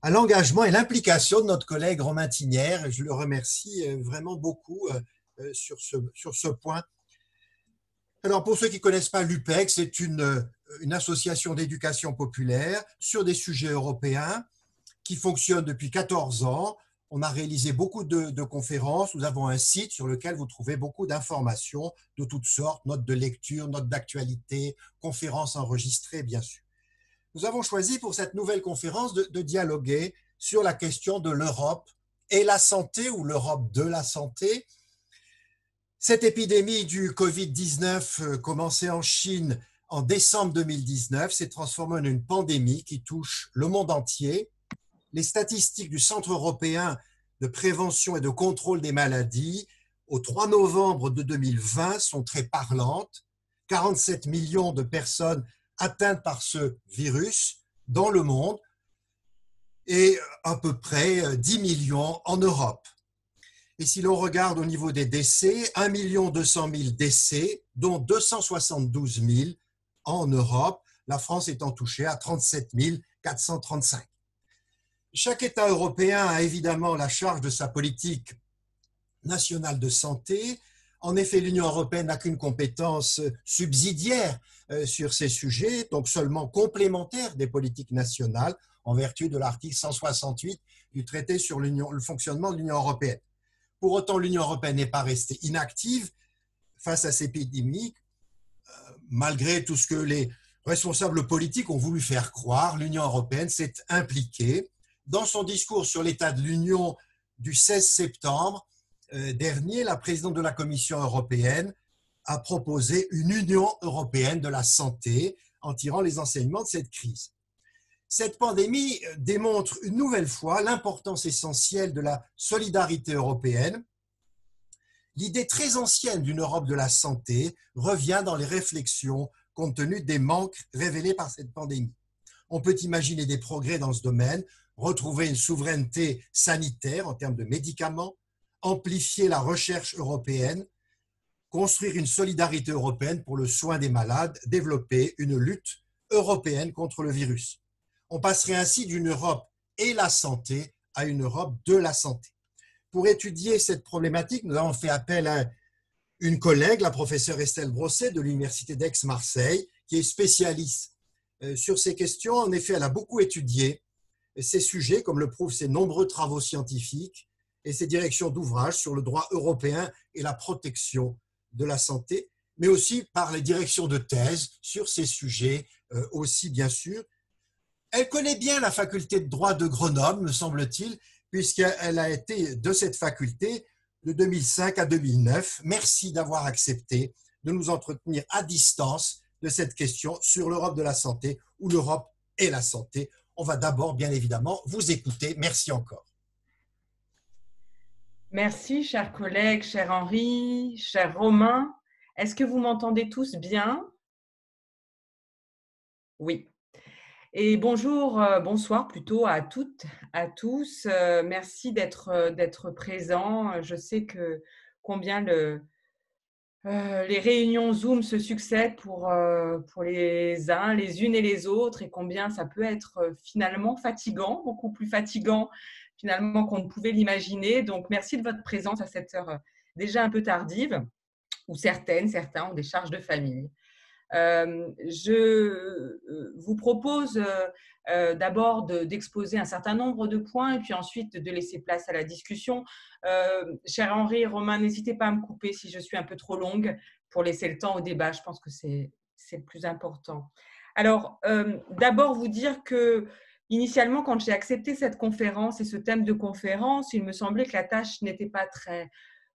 à l'engagement et l'implication de notre collègue Romain Tinière. Je le remercie vraiment beaucoup sur ce point. Alors, pour ceux qui ne connaissent pas l'UPEC, c'est une association d'éducation populaire sur des sujets européens qui fonctionne depuis 14 ans. On a réalisé beaucoup de conférences. Nous avons un site sur lequel vous trouvez beaucoup d'informations de toutes sortes, notes de lecture, notes d'actualité, conférences enregistrées, bien sûr. Nous avons choisi pour cette nouvelle conférence de dialoguer sur la question de l'Europe et la santé, ou l'Europe de la santé. Cette épidémie du Covid-19 commencée en Chine en décembre 2019 s'est transformée en une pandémie qui touche le monde entier. Les statistiques du Centre européen de prévention et de contrôle des maladies au 3 novembre de 2020 sont très parlantes. 47 millions de personnes atteintes par ce virus dans le monde et à peu près 10 millions en Europe. Et si l'on regarde au niveau des décès, 1 200 000 décès, dont 272 000 en Europe, la France étant touchée à 37 435. Chaque État européen a évidemment la charge de sa politique nationale de santé. En effet, l'Union européenne n'a qu'une compétence subsidiaire sur ces sujets, donc seulement complémentaire des politiques nationales, en vertu de l'article 168 du traité sur le fonctionnement de l'Union européenne. Pour autant, l'Union européenne n'est pas restée inactive face à cette épidémie, malgré tout ce que les responsables politiques ont voulu faire croire. L'Union européenne s'est impliquée. Dans son discours sur l'état de l'Union du 16 septembre dernier, la présidente de la Commission européenne a proposé une Union européenne de la santé en tirant les enseignements de cette crise. Cette pandémie démontre une nouvelle fois l'importance essentielle de la solidarité européenne. L'idée très ancienne d'une Europe de la santé revient dans les réflexions compte tenu des manques révélés par cette pandémie. On peut imaginer des progrès dans ce domaine, retrouver une souveraineté sanitaire en termes de médicaments, amplifier la recherche européenne, construire une solidarité européenne pour le soin des malades, développer une lutte européenne contre le virus. On passerait ainsi d'une Europe et la santé à une Europe de la santé. Pour étudier cette problématique, nous avons fait appel à une collègue, la professeure Estelle Brosset de l'Université d'Aix-Marseille, qui est spécialiste sur ces questions. En effet, elle a beaucoup étudié ces sujets, comme le prouvent ses nombreux travaux scientifiques et ses directions d'ouvrage sur le droit européen et la protection de la santé, mais aussi par les directions de thèse sur ces sujets aussi, bien sûr. Elle connaît bien la faculté de droit de Grenoble, me semble-t-il, puisqu'elle a été de cette faculté de 2005 à 2009. Merci d'avoir accepté de nous entretenir à distance de cette question sur l'Europe de la santé ou l'Europe et la santé. On va d'abord, bien évidemment, vous écouter. Merci encore. Merci, chers collègues, cher Henri, cher Romain. Est-ce que vous m'entendez tous bien? Oui. Et bonjour, bonsoir plutôt à toutes, à tous. Merci d'être présents. Je sais que combien les réunions Zoom se succèdent pour les uns, les unes et les autres, et combien ça peut être finalement fatigant, beaucoup plus fatigant finalement qu'on ne pouvait l'imaginer. Donc, merci de votre présence à cette heure déjà un peu tardive, où certains ont des charges de famille. Je vous propose d'abord d'exposer un certain nombre de points et puis ensuite de laisser place à la discussion. Cher Henri et Romain, n'hésitez pas à me couper si je suis un peu trop longue pour laisser le temps au débat. Je pense que c'est le plus important. Alors, d'abord vous dire que initialement, quand j'ai accepté cette conférence et ce thème de conférence, il me semblait que la tâche n'était pas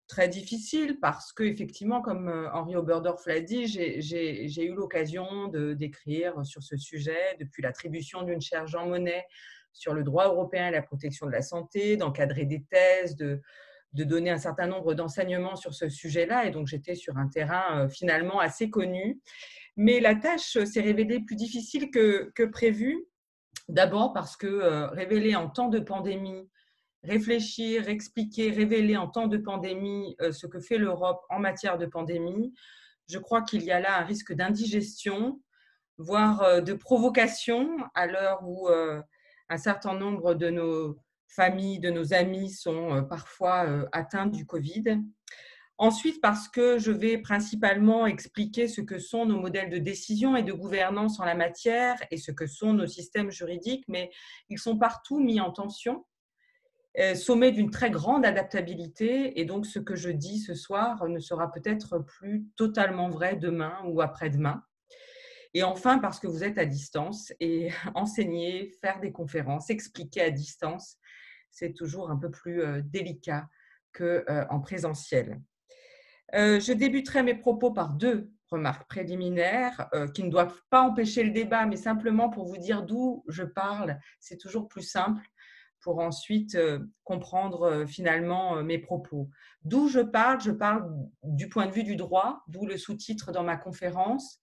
très difficile parce que, effectivement, comme Henri Oberdorf l'a dit, j'ai eu l'occasion d'écrire sur ce sujet depuis l'attribution d'une chaire Jean Monnet sur le droit européen et la protection de la santé, d'encadrer des thèses, de donner un certain nombre d'enseignements sur ce sujet-là. Et donc, j'étais sur un terrain finalement assez connu. Mais la tâche s'est révélée plus difficile que prévu. D'abord parce que révéler en temps de pandémie, réfléchir, expliquer, révéler en temps de pandémie ce que fait l'Europe en matière de pandémie, je crois qu'il y a là un risque d'indigestion, voire de provocation à l'heure où un certain nombre de nos familles, de nos amis sont parfois atteints du Covid. Ensuite, parce que je vais principalement expliquer ce que sont nos modèles de décision et de gouvernance en la matière et ce que sont nos systèmes juridiques, mais ils sont partout mis en tension, sommés d'une très grande adaptabilité. Et donc, ce que je dis ce soir ne sera peut-être plus totalement vrai demain ou après-demain. Et enfin, parce que vous êtes à distance et enseigner, faire des conférences, expliquer à distance, c'est toujours un peu plus délicat qu'en présentiel. Je débuterai mes propos par 2 remarques préliminaires qui ne doivent pas empêcher le débat, mais simplement pour vous dire d'où je parle. C'est toujours plus simple pour ensuite comprendre finalement mes propos. D'où je parle du point de vue du droit, d'où le sous-titre dans ma conférence.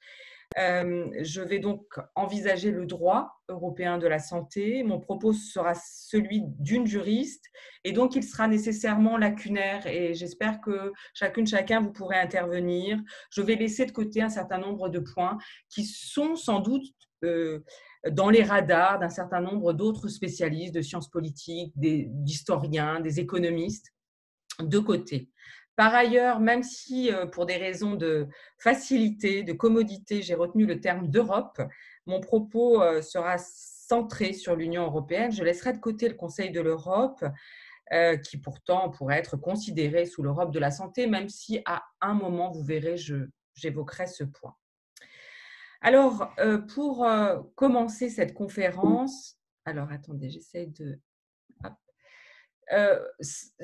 Je vais donc envisager le droit européen de la santé. Mon propos sera celui d'une juriste et donc il sera nécessairement lacunaire et j'espère que chacun, vous pourrez intervenir. Je vais laisser de côté un certain nombre de points qui sont sans doute dans les radars d'un certain nombre d'autres spécialistes de sciences politiques, d'historiens, des économistes, de côté. Par ailleurs, même si pour des raisons de facilité, de commodité, j'ai retenu le terme d'Europe, mon propos sera centré sur l'Union européenne. Je laisserai de côté le Conseil de l'Europe, qui pourtant pourrait être considéré sous l'Europe de la santé, même si à un moment, vous verrez, j'évoquerai ce point. Alors, pour commencer cette conférence, alors attendez, j'essaie de…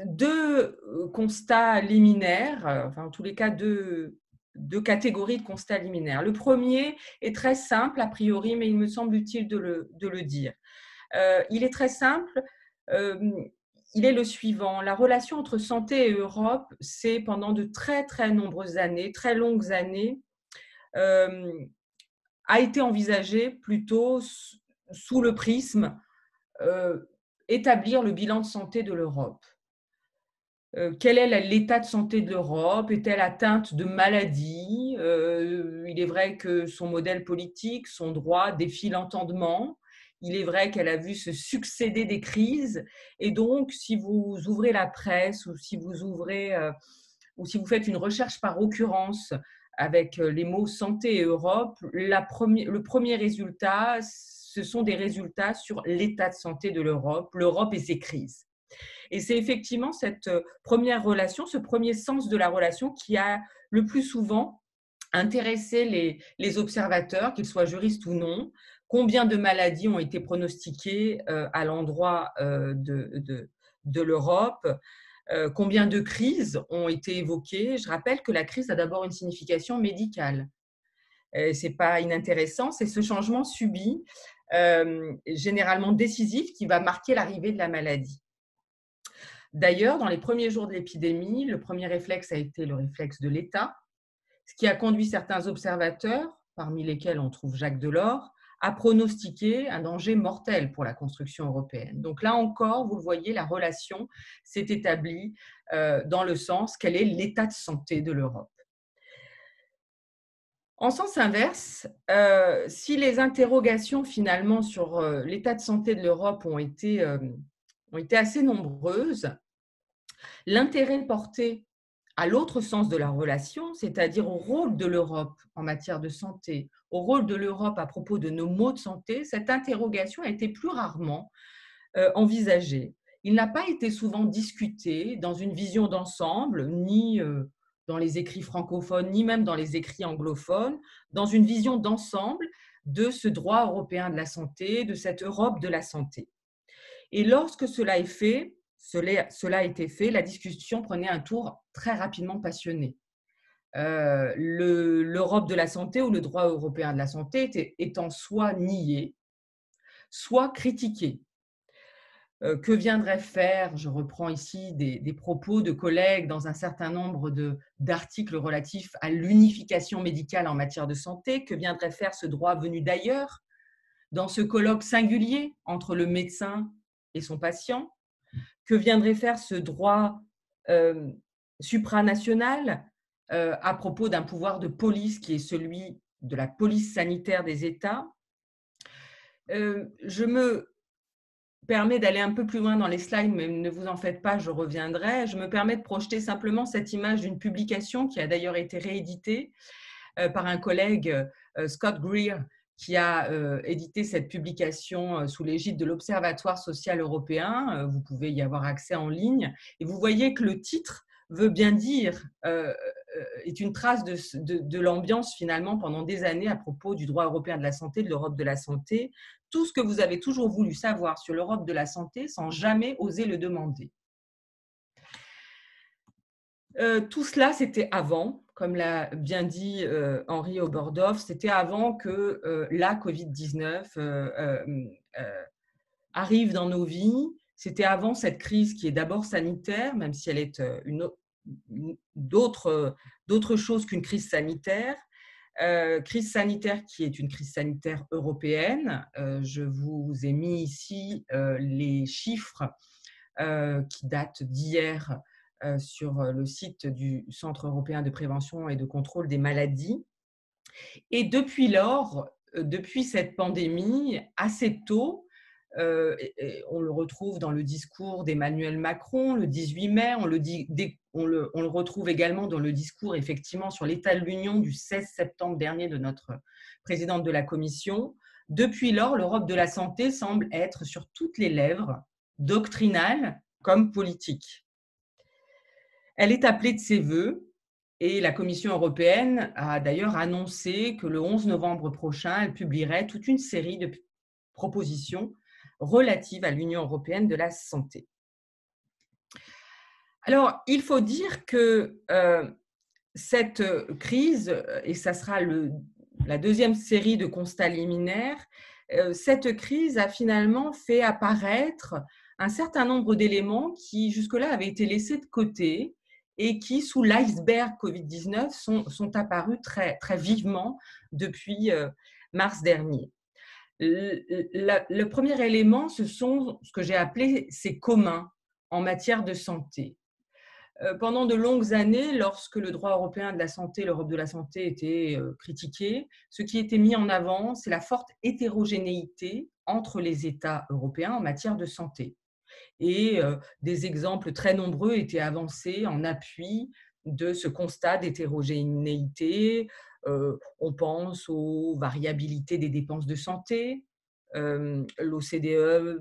deux constats liminaires, enfin en tous les cas deux catégories de constats liminaires. Le premier est très simple a priori, mais il me semble utile de le dire. Il est très simple, il est le suivant. La relation entre santé et Europe, c'est pendant de très très nombreuses années, très longues années, a été envisagée plutôt sous le prisme établir le bilan de santé de l'Europe. Quel est l'état de santé de l'Europe? Est-elle atteinte de maladies? Il est vrai que son modèle politique, son droit défie l'entendement. Il est vrai qu'elle a vu se succéder des crises. Et donc, si vous ouvrez la presse ou si vous ouvrez ou si vous faites une recherche par occurrence avec les mots santé et Europe, le premier résultat, ce sont des résultats sur l'état de santé de l'Europe et ses crises. Et c'est effectivement cette première relation, ce premier sens de la relation qui a le plus souvent intéressé les observateurs, qu'ils soient juristes ou non. Combien de maladies ont été pronostiquées à l'endroit de l'Europe? Combien de crises ont été évoquées? Je rappelle que la crise a d'abord une signification médicale. Ce n'est pas inintéressant, c'est ce changement subi, généralement décisif, qui va marquer l'arrivée de la maladie. D'ailleurs, dans les premiers jours de l'épidémie, le premier réflexe a été le réflexe de l'État, ce qui a conduit certains observateurs, parmi lesquels on trouve Jacques Delors, à pronostiquer un danger mortel pour la construction européenne. Donc là encore, vous le voyez, la relation s'est établie dans le sens quel est l'état de santé de l'Europe. En sens inverse, si les interrogations finalement sur l'état de santé de l'Europe ont été assez nombreuses, l'intérêt porté à l'autre sens de la relation, c'est-à-dire au rôle de l'Europe en matière de santé, au rôle de l'Europe à propos de nos maux de santé, cette interrogation a été plus rarement envisagée. Il n'a pas été souvent discuté dans une vision d'ensemble, ni dans les écrits francophones, ni même dans les écrits anglophones, dans une vision d'ensemble de ce droit européen de la santé, de cette Europe de la santé. Et lorsque cela a été fait, la discussion prenait un tour très rapidement passionné. L'Europe de la santé ou le droit européen de la santé étant soit nié, soit critiqué. Que viendraient faire, je reprends ici des propos de collègues dans un certain nombre d'articles relatifs à l'unification médicale en matière de santé, que viendrait faire ce droit venu d'ailleurs, dans ce colloque singulier entre le médecin et son patient? Que viendrait faire ce droit supranational à propos d'un pouvoir de police qui est celui de la police sanitaire des États? Je me permets d'aller un peu plus loin dans les slides, mais ne vous en faites pas, je reviendrai. Je me permets de projeter simplement cette image d'une publication qui a d'ailleurs été rééditée par un collègue, Scott Greer, qui a édité cette publication sous l'égide de l'Observatoire social européen. Vous pouvez y avoir accès en ligne. Et vous voyez que le titre veut bien dire, est une trace de l'ambiance finalement pendant des années à propos du droit européen de la santé, de l'Europe de la santé. Tout ce que vous avez toujours voulu savoir sur l'Europe de la santé sans jamais oser le demander. Tout cela, c'était avant, comme l'a bien dit Henri Oberdorf, c'était avant que la Covid-19 arrive dans nos vies. C'était avant cette crise qui est d'abord sanitaire, même si elle est d'autre chose qu'une crise sanitaire. Crise sanitaire qui est une crise sanitaire européenne. Je vous ai mis ici les chiffres qui datent d'hier sur le site du Centre européen de prévention et de contrôle des maladies. Et depuis lors, depuis cette pandémie, assez tôt, on le retrouve dans le discours d'Emmanuel Macron le 18 mai, on le retrouve également dans le discours effectivement sur l'état de l'Union du 16 septembre dernier de notre présidente de la Commission. Depuis lors, l'Europe de la santé semble être sur toutes les lèvres, doctrinale comme politique. Elle est appelée de ses vœux et la Commission européenne a d'ailleurs annoncé que le 11 novembre prochain, elle publierait toute une série de propositions relatives à l'Union européenne de la santé. Alors, il faut dire que cette crise, et ça sera la deuxième série de constats liminaires, cette crise a finalement fait apparaître un certain nombre d'éléments qui jusque-là avaient été laissés de côté et qui, sous l'iceberg Covid-19, sont apparus très, très vivement depuis mars dernier. Le premier élément, ce sont ce que j'ai appelé ces communs en matière de santé. Pendant de longues années, lorsque le droit européen de la santé, l'Europe de la santé était critiqué, ce qui était mis en avant, c'est la forte hétérogénéité entre les États européens en matière de santé. Et des exemples très nombreux étaient avancés en appui de ce constat d'hétérogénéité. On pense aux variabilités des dépenses de santé, l'OCDE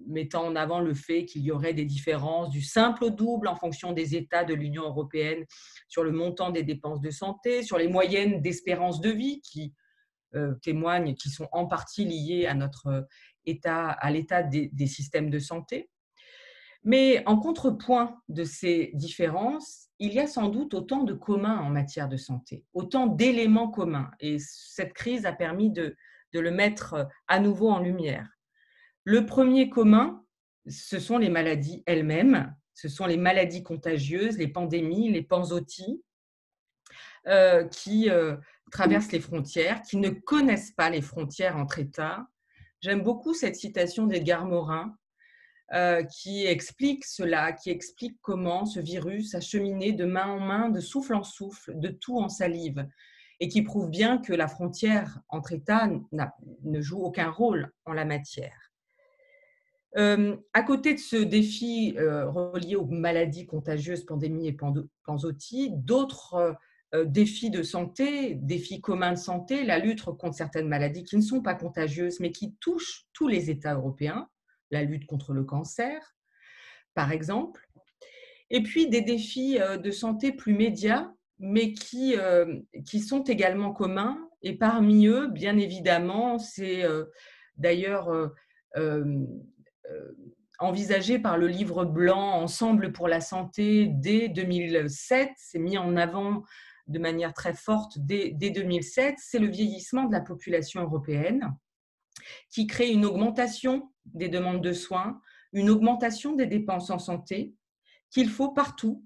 mettant en avant le fait qu'il y aurait des différences du simple au double en fonction des États de l'Union européenne sur le montant des dépenses de santé, sur les moyennes d'espérance de vie qui témoignent, qui sont en partie liées à notre état, à l'état des systèmes de santé. Mais en contrepoint de ces différences, il y a sans doute autant de communs en matière de santé, autant d'éléments communs. Et cette crise a permis de le mettre à nouveau en lumière. Le premier commun, ce sont les maladies elles-mêmes, ce sont les maladies contagieuses, les pandémies, les panzooties, qui traversent les frontières, qui ne connaissent pas les frontières entre États. J'aime beaucoup cette citation d'Edgar Morin, qui explique cela, qui explique comment ce virus a cheminé de main en main, de souffle en souffle, de toux en salive, et qui prouve bien que la frontière entre États ne joue aucun rôle en la matière. À côté de ce défi relié aux maladies contagieuses, pandémies et panzooties, d'autres défis de santé, défis communs de santé, la lutte contre certaines maladies qui ne sont pas contagieuses mais qui touchent tous les États européens, la lutte contre le cancer, par exemple, et puis des défis de santé plus médias, mais qui sont également communs. Et parmi eux, bien évidemment, c'est d'ailleurs envisagé par le livre blanc Ensemble pour la santé dès 2007, c'est mis en avant de manière très forte dès 2007, c'est le vieillissement de la population européenne qui crée une augmentation des demandes de soins, une augmentation des dépenses en santé qu'il faut partout,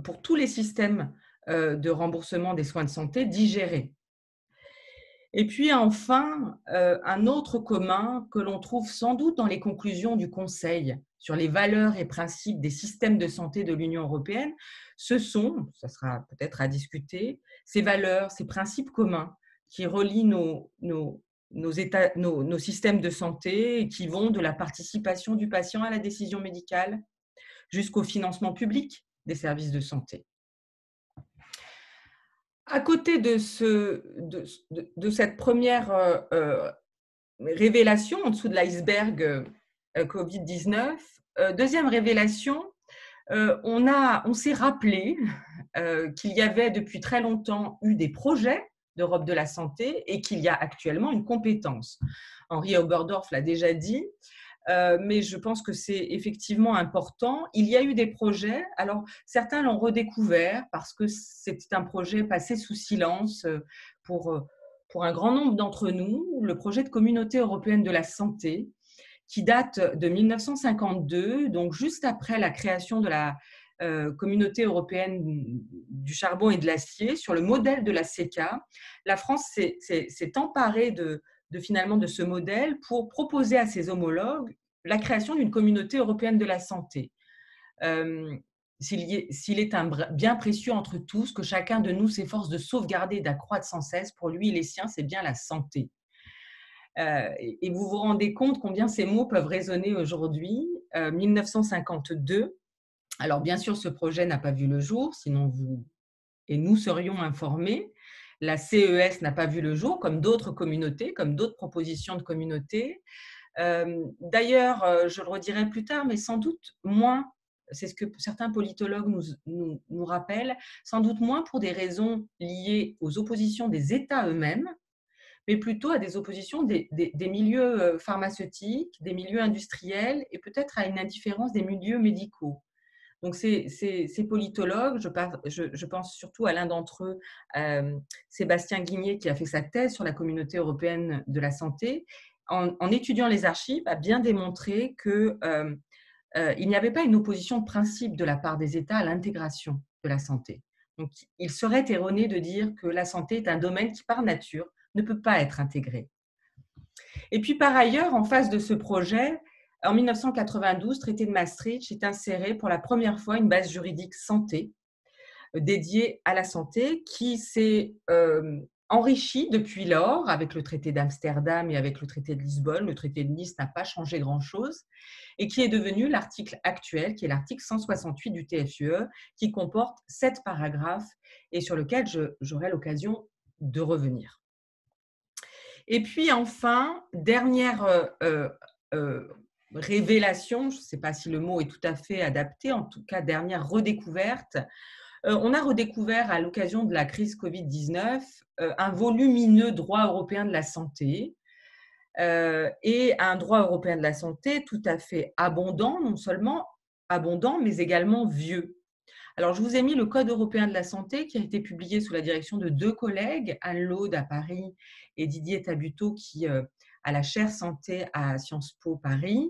pour tous les systèmes de remboursement des soins de santé, digérer. Et puis enfin, un autre commun que l'on trouve sans doute dans les conclusions du Conseil sur les valeurs et principes des systèmes de santé de l'Union européenne, ce sont, ça sera peut-être à discuter, ces valeurs, ces principes communs qui relient nos nos systèmes de santé qui vont de la participation du patient à la décision médicale jusqu'au financement public des services de santé. À côté de cette première révélation en dessous de l'iceberg Covid-19, deuxième révélation, on s'est rappelé qu'il y avait depuis très longtemps eu des projets d'Europe de la santé et qu'il y a actuellement une compétence. Henri Oberdorf l'a déjà dit, mais je pense que c'est effectivement important. Il y a eu des projets, alors certains l'ont redécouvert parce que c'était un projet passé sous silence pour un grand nombre d'entre nous, le projet de Communauté européenne de la santé, qui date de 1952, donc juste après la création de la Communauté européenne du charbon et de l'acier, sur le modèle de la CECA. La France s'est emparée finalement de ce modèle pour proposer à ses homologues la création d'une communauté européenne de la santé. S'il est un bien précieux entre tous, que chacun de nous s'efforce de sauvegarder et d'accroître sans cesse, pour lui et les siens, c'est bien la santé. Et vous vous rendez compte combien ces mots peuvent résonner aujourd'hui. 1952, alors bien sûr ce projet n'a pas vu le jour, sinon vous et nous serions informés. La CES n'a pas vu le jour, comme d'autres communautés, comme d'autres propositions de communautés. D'ailleurs, je le redirai plus tard, mais sans doute moins, c'est ce que certains politologues nous rappellent, sans doute moins pour des raisons liées aux oppositions des États eux-mêmes, mais plutôt à des oppositions des milieux pharmaceutiques, des milieux industriels et peut-être à une indifférence des milieux médicaux. Donc, ces politologues, je pense surtout à l'un d'entre eux, Sébastien Guigné, qui a fait sa thèse sur la communauté européenne de la santé, en étudiant les archives, a bien démontré qu'il n'y avait pas une opposition de principe de la part des États à l'intégration de la santé. Donc, il serait erroné de dire que la santé est un domaine qui, par nature, ne peut pas être intégré. Et puis, par ailleurs, en face de ce projet, en 1992, le traité de Maastricht est inséré pour la première fois une base juridique santé dédiée à la santé qui s'est enrichie depuis lors avec le traité d'Amsterdam et avec le traité de Lisbonne. Le traité de Nice n'a pas changé grand-chose et qui est devenu l'article actuel, qui est l'article 168 du TFUE, qui comporte 7 paragraphes et sur lequel j'aurai l'occasion de revenir. Et puis enfin, dernière révélation, je ne sais pas si le mot est tout à fait adapté, en tout cas dernière redécouverte. On a redécouvert à l'occasion de la crise Covid-19 un volumineux droit européen de la santé et un droit européen de la santé tout à fait abondant, non seulement abondant, mais également vieux. Alors, je vous ai mis le Code européen de la santé qui a été publié sous la direction de 2 collègues, Anne Laude à Paris et Didier Tabuteau qui a la chaire santé à Sciences Po Paris.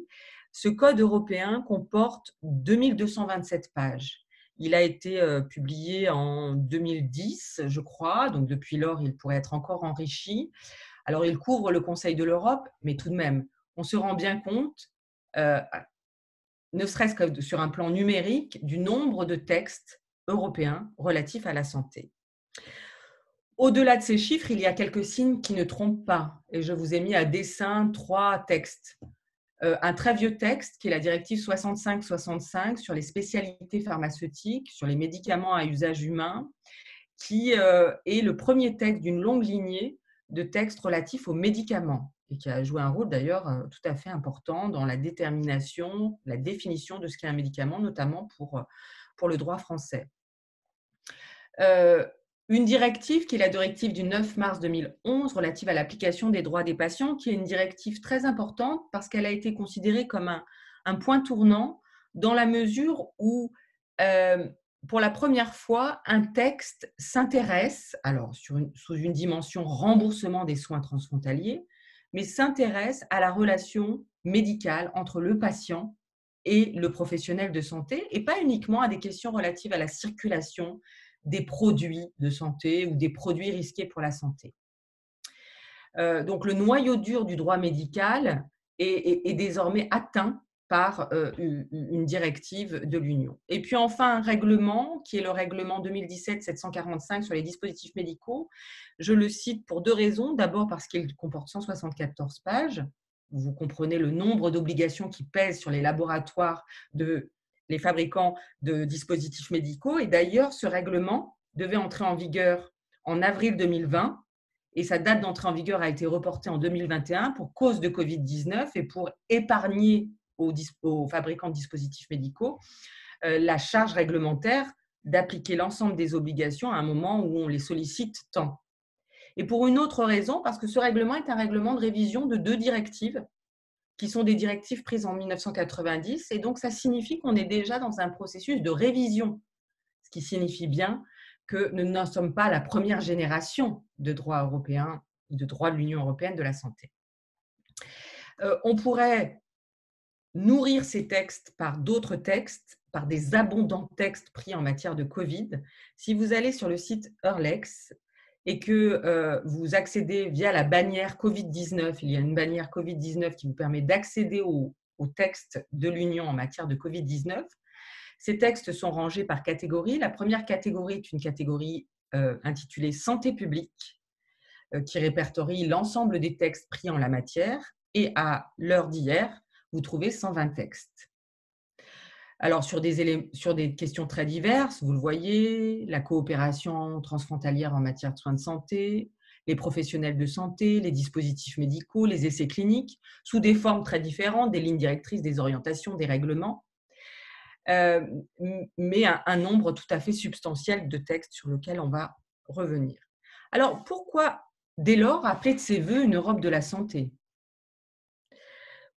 Ce Code européen comporte 2227 pages. Il a été publié en 2010, je crois, donc depuis lors, il pourrait être encore enrichi. Alors, il couvre le Conseil de l'Europe, mais tout de même, on se rend bien compte ne serait-ce que sur un plan numérique, du nombre de textes européens relatifs à la santé. Au-delà de ces chiffres, il y a quelques signes qui ne trompent pas. Et je vous ai mis à dessin 3 textes. Un très vieux texte qui est la directive 65-65 sur les spécialités pharmaceutiques, sur les médicaments à usage humain, qui est le premier texte d'une longue lignée de textes relatifs aux médicaments et qui a joué un rôle d'ailleurs tout à fait important dans la détermination, la définition de ce qu'est un médicament, notamment pour le droit français. Une directive qui est la directive du 9 mars 2011 relative à l'application des droits des patients, qui est une directive très importante parce qu'elle a été considérée comme un point tournant dans la mesure où pour la première fois, un texte s'intéresse, alors sous une dimension remboursement des soins transfrontaliers, mais s'intéresse à la relation médicale entre le patient et le professionnel de santé, et pas uniquement à des questions relatives à la circulation des produits de santé ou des produits risqués pour la santé. Donc, le noyau dur du droit médical est désormais atteint par une directive de l'Union. Et puis enfin, un règlement qui est le règlement 2017-745 sur les dispositifs médicaux. Je le cite pour deux raisons. D'abord parce qu'il comporte 174 pages. Vous comprenez le nombre d'obligations qui pèsent sur les laboratoires, les fabricants de dispositifs médicaux. Et d'ailleurs, ce règlement devait entrer en vigueur en avril 2020 et sa date d'entrée en vigueur a été reportée en 2021 pour cause de Covid-19 et pour épargner aux fabricants de dispositifs médicaux la charge réglementaire d'appliquer l'ensemble des obligations à un moment où on les sollicite tant. Et pour une autre raison, parce que ce règlement est un règlement de révision de deux directives qui sont des directives prises en 1990 et donc ça signifie qu'on est déjà dans un processus de révision, ce qui signifie bien que nous n'en sommes pas à la première génération de droit européen, de droit de l'Union européenne de la santé. On pourrait nourrir ces textes par d'autres textes, par des abondants textes pris en matière de Covid. Si vous allez sur le site Eurlex et que vous accédez via la bannière Covid-19, il y a une bannière Covid-19 qui vous permet d'accéder aux textes de l'Union en matière de Covid-19. Ces textes sont rangés par catégorie. La première catégorie est une catégorie intitulée Santé publique, qui répertorie l'ensemble des textes pris en la matière. Et à l'heure d'hier, vous trouvez 120 textes. Alors, sur des questions très diverses, vous le voyez, la coopération transfrontalière en matière de soins de santé, les professionnels de santé, les dispositifs médicaux, les essais cliniques, sous des formes très différentes, des lignes directrices, des orientations, des règlements, mais un nombre tout à fait substantiel de textes sur lesquels on va revenir. Alors, pourquoi, dès lors, appeler de ses voeux une Europe de la santé ?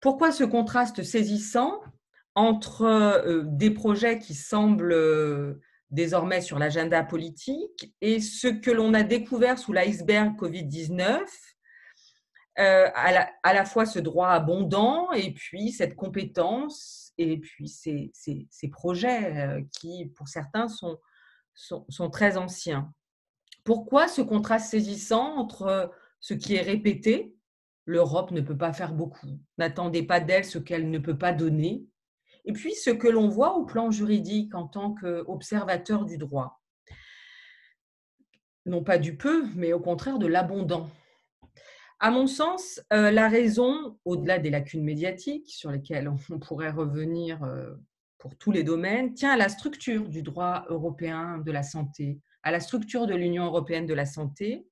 Pourquoi ce contraste saisissant entre des projets qui semblent désormais sur l'agenda politique et ce que l'on a découvert sous l'iceberg Covid-19, à la fois ce droit abondant et puis cette compétence et puis ces projets qui, pour certains, sont très anciens. Pourquoi ce contraste saisissant entre ce qui est répété, l'Europe ne peut pas faire beaucoup, n'attendez pas d'elle ce qu'elle ne peut pas donner, et puis ce que l'on voit au plan juridique en tant qu'observateur du droit. Non pas du peu, mais au contraire de l'abondant. À mon sens, la raison, au-delà des lacunes médiatiques sur lesquelles on pourrait revenir pour tous les domaines, tient à la structure du droit européen de la santé, à la structure de l'Union européenne de la santé.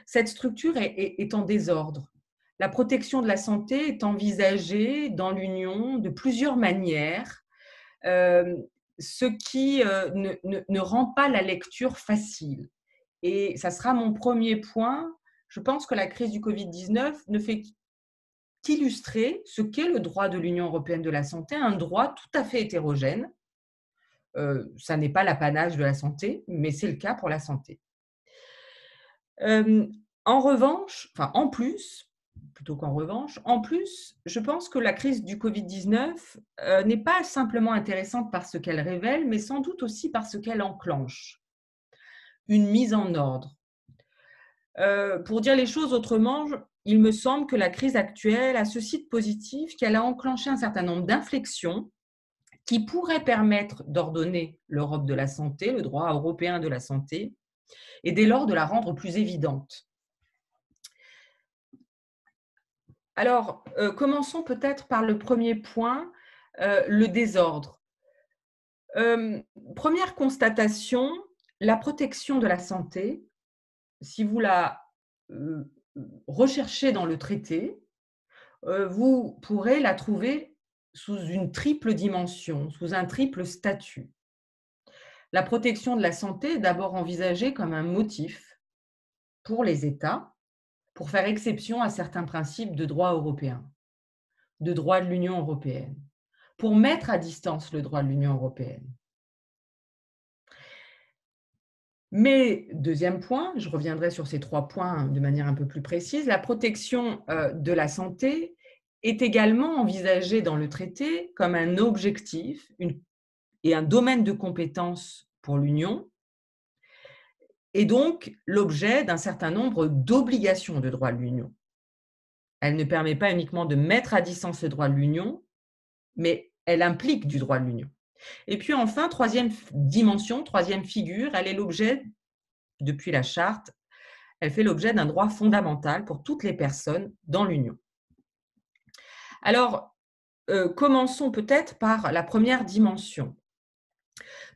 Cette structure est en désordre. La protection de la santé est envisagée dans l'Union de plusieurs manières, ce qui ne rend pas la lecture facile. Et ça sera mon premier point. Je pense que la crise du Covid-19 ne fait qu'illustrer ce qu'est le droit de l'Union européenne de la santé, un droit tout à fait hétérogène. Ça n'est pas l'apanage de la santé, mais c'est le cas pour la santé. En plus, je pense que la crise du Covid-19 n'est pas simplement intéressante par ce qu'elle révèle, mais sans doute aussi par ce qu'elle enclenche. Une mise en ordre. Pour dire les choses autrement, il me semble que la crise actuelle a ceci de positif qu'elle a enclenché un certain nombre d'inflexions qui pourraient permettre d'ordonner l'Europe de la santé, le droit européen de la santé, et dès lors de la rendre plus évidente. Alors, commençons peut-être par le premier point, le désordre. Première constatation, la protection de la santé, si vous la recherchez dans le traité, vous pourrez la trouver sous une triple dimension, sous un triple statut. La protection de la santé est d'abord envisagée comme un motif pour les États pour faire exception à certains principes de droit européen, de droit de l'Union européenne, pour mettre à distance le droit de l'Union européenne. Mais, deuxième point, je reviendrai sur ces trois points de manière un peu plus précise, la protection de la santé est également envisagée dans le traité comme un objectif et un domaine de compétence pour l'Union, et donc l'objet d'un certain nombre d'obligations de droit de l'Union. Elle ne permet pas uniquement de mettre à distance le droit de l'Union, mais elle implique du droit de l'Union. Et puis enfin, troisième dimension, troisième figure, elle est l'objet, depuis la Charte, elle fait l'objet d'un droit fondamental pour toutes les personnes dans l'Union. Alors, commençons peut-être par la première dimension.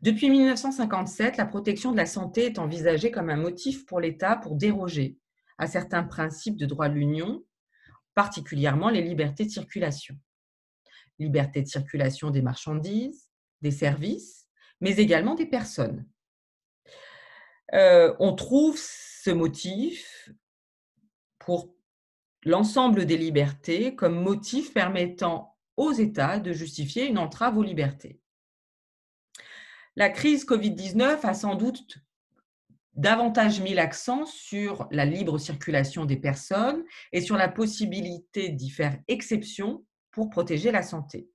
Depuis 1957, la protection de la santé est envisagée comme un motif pour l'État pour déroger à certains principes de droit de l'Union, particulièrement les libertés de circulation. Liberté de circulation des marchandises, des services, mais également des personnes. On trouve ce motif pour l'ensemble des libertés comme motif permettant aux États de justifier une entrave aux libertés. La crise Covid-19 a sans doute davantage mis l'accent sur la libre circulation des personnes et sur la possibilité d'y faire exception pour protéger la santé.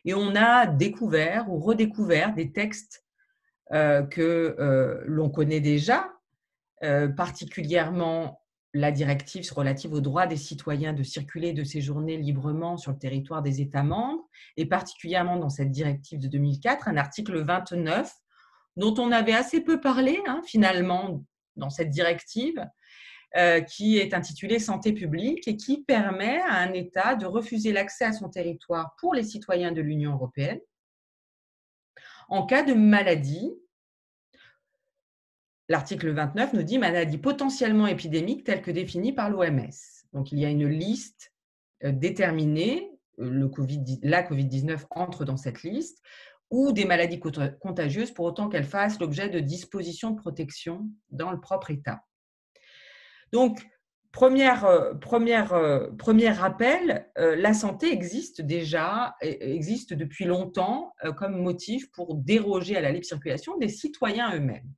Et on a découvert ou redécouvert des textes que l'on connaît déjà, particulièrement la directive relative aux droits des citoyens de circuler et de séjourner librement sur le territoire des États membres, et particulièrement dans cette directive de 2004, un article 29 dont on avait assez peu parlé finalement dans cette directive, qui est intitulée Santé publique et qui permet à un État de refuser l'accès à son territoire pour les citoyens de l'Union européenne en cas de maladie. L'article 29 nous dit maladie potentiellement épidémique telle que définie par l'OMS. Donc, il y a une liste déterminée, la Covid-19 entre dans cette liste, ou des maladies contagieuses pour autant qu'elles fassent l'objet de dispositions de protection dans le propre État. Donc, premier rappel, la santé existe depuis longtemps comme motif pour déroger à la libre circulation des citoyens eux-mêmes.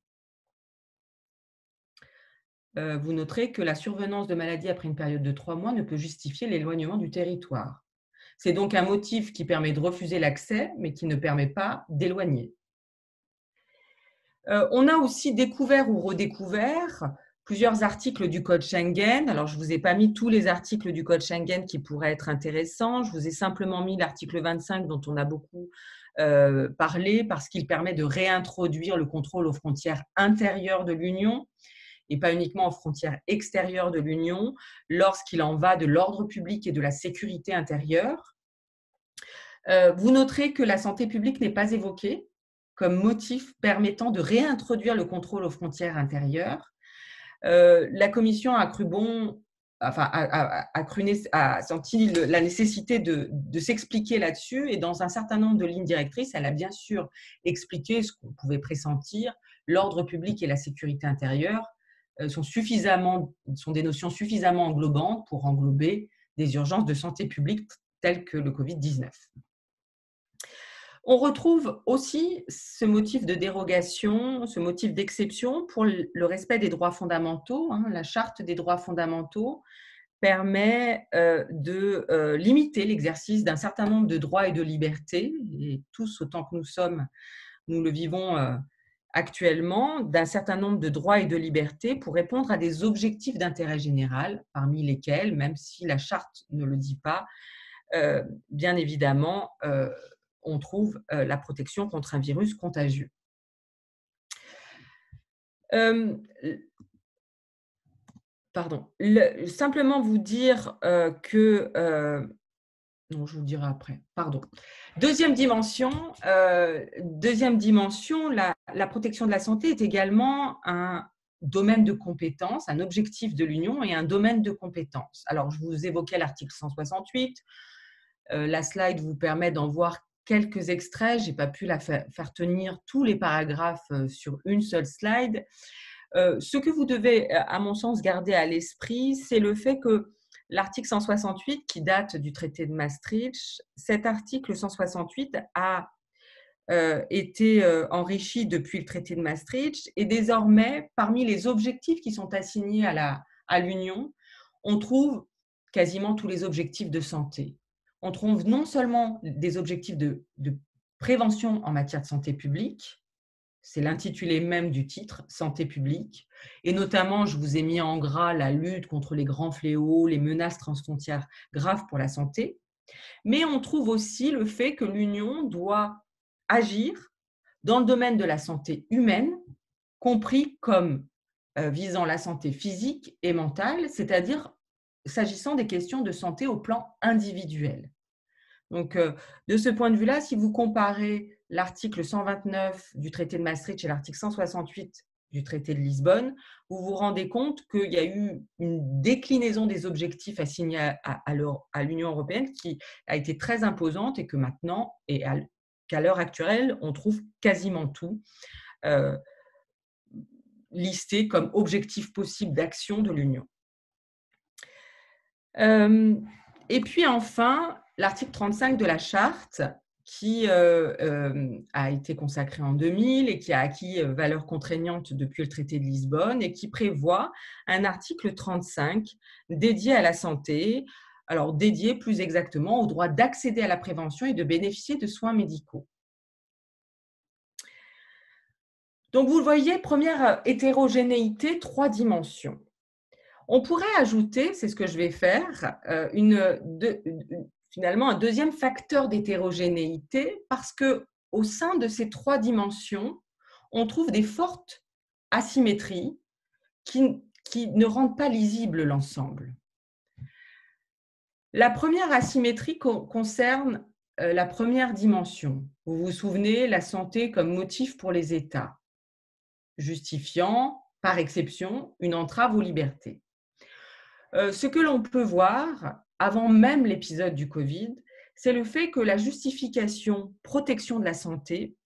Vous noterez que la survenance de maladies après une période de 3 mois ne peut justifier l'éloignement du territoire. C'est donc un motif qui permet de refuser l'accès, mais qui ne permet pas d'éloigner. On a aussi découvert ou redécouvert plusieurs articles du Code Schengen. Alors, je ne vous ai pas mis tous les articles du Code Schengen qui pourraient être intéressants. Je vous ai simplement mis l'article 25 dont on a beaucoup parlé parce qu'il permet de réintroduire le contrôle aux frontières intérieures de l'Union et pas uniquement aux frontières extérieures de l'Union, lorsqu'il en va de l'ordre public et de la sécurité intérieure. Vous noterez que la santé publique n'est pas évoquée comme motif permettant de réintroduire le contrôle aux frontières intérieures. La Commission a senti la nécessité de s'expliquer là-dessus, et dans un certain nombre de lignes directrices, elle a bien sûr expliqué ce qu'on pouvait pressentir. L'ordre public et la sécurité intérieure sont des notions suffisamment englobantes pour englober des urgences de santé publique telles que le Covid-19. On retrouve aussi ce motif de dérogation, ce motif d'exception pour le respect des droits fondamentaux. La Charte des droits fondamentaux permet de limiter l'exercice d'un certain nombre de droits et de libertés, et tous autant que nous sommes, nous le vivons actuellement, d'un certain nombre de droits et de libertés pour répondre à des objectifs d'intérêt général, parmi lesquels, même si la Charte ne le dit pas, bien évidemment, on trouve la protection contre un virus contagieux. Simplement vous dire que… non, je vous le dirai après. Pardon. Deuxième dimension, la protection de la santé est également un domaine de compétence, un objectif de l'Union et un domaine de compétence. Alors, je vous évoquais l'article 168. La slide vous permet d'en voir quelques extraits. Je n'ai pas pu faire tenir tous les paragraphes sur une seule slide. Ce que vous devez, à mon sens, garder à l'esprit, c'est le fait que l'article 168, qui date du traité de Maastricht, cet article 168 a été enrichi depuis le traité de Maastricht, et désormais, parmi les objectifs qui sont assignés à l'Union, on trouve quasiment tous les objectifs de santé. On trouve non seulement des objectifs de prévention en matière de santé publique, c'est l'intitulé même du titre, santé publique, et notamment, je vous ai mis en gras la lutte contre les grands fléaux, les menaces transfrontières graves pour la santé, Mais on trouve aussi le fait que l'Union doit agir dans le domaine de la santé humaine, compris comme visant la santé physique et mentale, c'est-à-dire s'agissant des questions de santé au plan individuel. Donc, de ce point de vue-là, si vous comparez l'article 129 du traité de Maastricht et l'article 168 du traité de Lisbonne, vous vous rendez compte qu'il y a eu une déclinaison des objectifs assignés à l'Union européenne qui a été très imposante et que maintenant, et qu'à l'heure actuelle, on trouve quasiment tout listé comme objectif possible d'action de l'Union. Et puis enfin, l'article 35 de la Charte, qui a été consacré en 2000 et qui a acquis valeur contraignante depuis le traité de Lisbonne et qui prévoit un article 35 dédié à la santé, alors dédié plus exactement au droit d'accéder à la prévention et de bénéficier de soins médicaux. Donc vous le voyez, première hétérogénéité, 3 dimensions. On pourrait ajouter, c'est ce que je vais faire, finalement un deuxième facteur d'hétérogénéité parce qu'au sein de ces 3 dimensions, on trouve des fortes asymétries qui ne rendent pas lisible l'ensemble. La première asymétrie concerne la première dimension. Vous vous souvenez, la santé comme motif pour les États, justifiant, par exception, une entrave aux libertés. Ce que l'on peut voir, avant même l'épisode du Covid, c'est le fait que la justification protection de la santé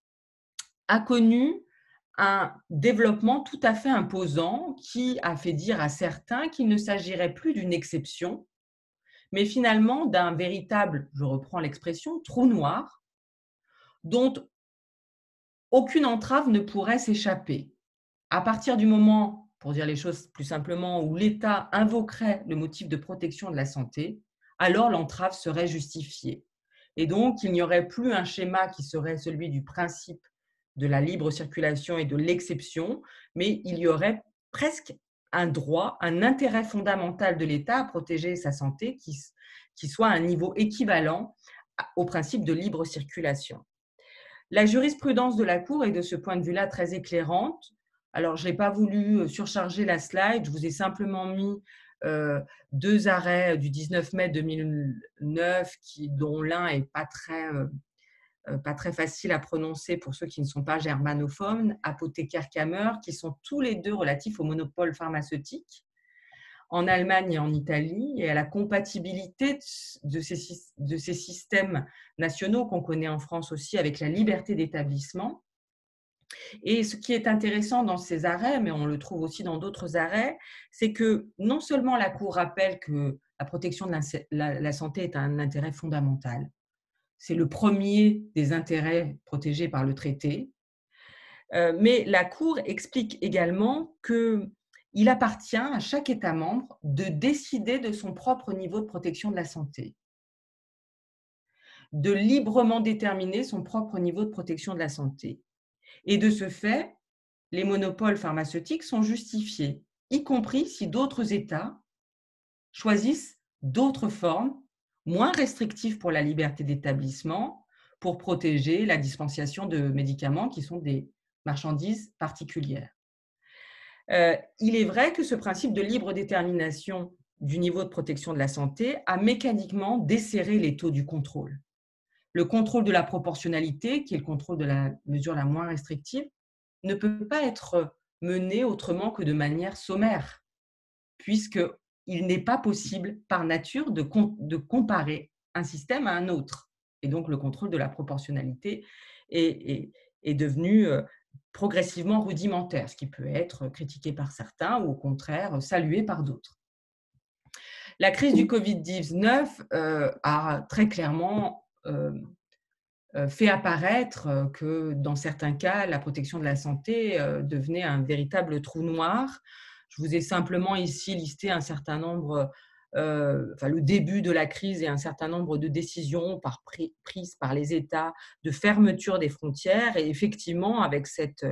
a connu un développement tout à fait imposant qui a fait dire à certains qu'il ne s'agirait plus d'une exception, mais finalement d'un véritable, je reprends l'expression, trou noir, dont aucune entrave ne pourrait s'échapper. À partir du moment, pour dire les choses plus simplement, où l'État invoquerait le motif de protection de la santé, alors l'entrave serait justifiée. Et donc, il n'y aurait plus un schéma qui serait celui du principe de la libre circulation et de l'exception, mais il y aurait presque un droit, un intérêt fondamental de l'État à protéger sa santé qui soit à un niveau équivalent au principe de libre circulation. La jurisprudence de la Cour est de ce point de vue-là très éclairante. Alors, je n'ai pas voulu surcharger la slide, je vous ai simplement mis 2 arrêts du 19 mai 2009, dont l'un n'est pas très facile à prononcer pour ceux qui ne sont pas germanophones, Apothécaire-Kammer, qui sont tous les deux relatifs au monopole pharmaceutique en Allemagne et en Italie, et à la compatibilité de ces systèmes nationaux qu'on connaît en France aussi avec la liberté d'établissement. Et ce qui est intéressant dans ces arrêts, mais on le trouve aussi dans d'autres arrêts, c'est que non seulement la Cour rappelle que la protection de la santé est un intérêt fondamental, c'est le premier des intérêts protégés par le traité, mais la Cour explique également qu'il appartient à chaque État membre de décider de son propre niveau de protection de la santé, de librement déterminer son propre niveau de protection de la santé. Et de ce fait, les monopoles pharmaceutiques sont justifiés, y compris si d'autres États choisissent d'autres formes moins restrictives pour la liberté d'établissement pour protéger la dispensation de médicaments qui sont des marchandises particulières. Il est vrai que ce principe de libre détermination du niveau de protection de la santé a mécaniquement desserré les taux du contrôle. Le contrôle de la proportionnalité, qui est le contrôle de la mesure la moins restrictive, ne peut pas être mené autrement que de manière sommaire, puisqu'il n'est pas possible par nature de comparer un système à un autre. Et donc, le contrôle de la proportionnalité est devenu progressivement rudimentaire, ce qui peut être critiqué par certains ou au contraire salué par d'autres. La crise du Covid-19 a très clairement fait apparaître que dans certains cas, la protection de la santé devenait un véritable trou noir. Je vous ai simplement ici listé un certain nombre, le début de la crise et un certain nombre de décisions prises par les États de fermeture des frontières. Et effectivement, avec cette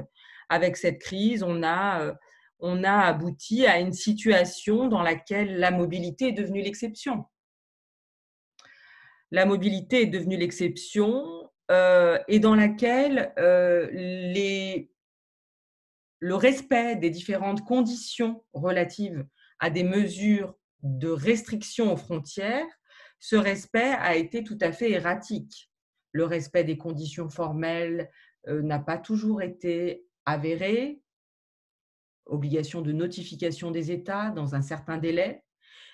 crise, on a abouti à une situation dans laquelle la mobilité est devenue l'exception. la mobilité est devenue l'exception et dans laquelle le respect des différentes conditions relatives à des mesures de restriction aux frontières, ce respect a été tout à fait erratique. Le respect des conditions formelles n'a pas toujours été avéré, obligation de notification des États dans un certain délai,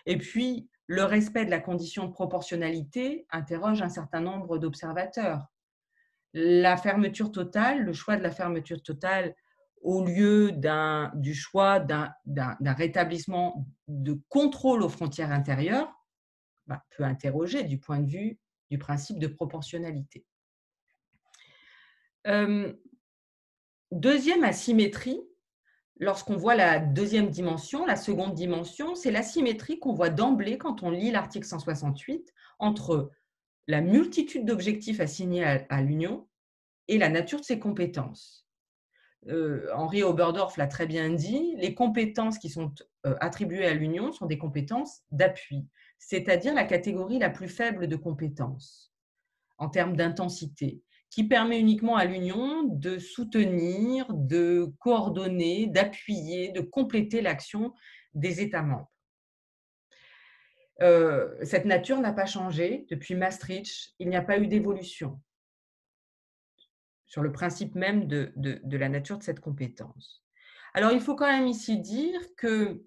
et puis le respect de la condition de proportionnalité interroge un certain nombre d'observateurs. La fermeture totale, le choix de la fermeture totale au lieu du choix d'un rétablissement de contrôle aux frontières intérieures, peut interroger du point de vue du principe de proportionnalité. Deuxième asymétrie, lorsqu'on voit la deuxième dimension, la seconde dimension, c'est l'asymétrie qu'on voit d'emblée quand on lit l'article 168 entre la multitude d'objectifs assignés à l'Union et la nature de ses compétences. Henri Oberdorf l'a très bien dit, les compétences qui sont attribuées à l'Union sont des compétences d'appui, c'est-à-dire la catégorie la plus faible de compétences en termes d'intensité, qui permet uniquement à l'Union de soutenir, de coordonner, d'appuyer, de compléter l'action des États membres. Cette nature n'a pas changé depuis Maastricht, il n'y a pas eu d'évolution sur le principe même de la nature de cette compétence. Alors, il faut quand même ici dire que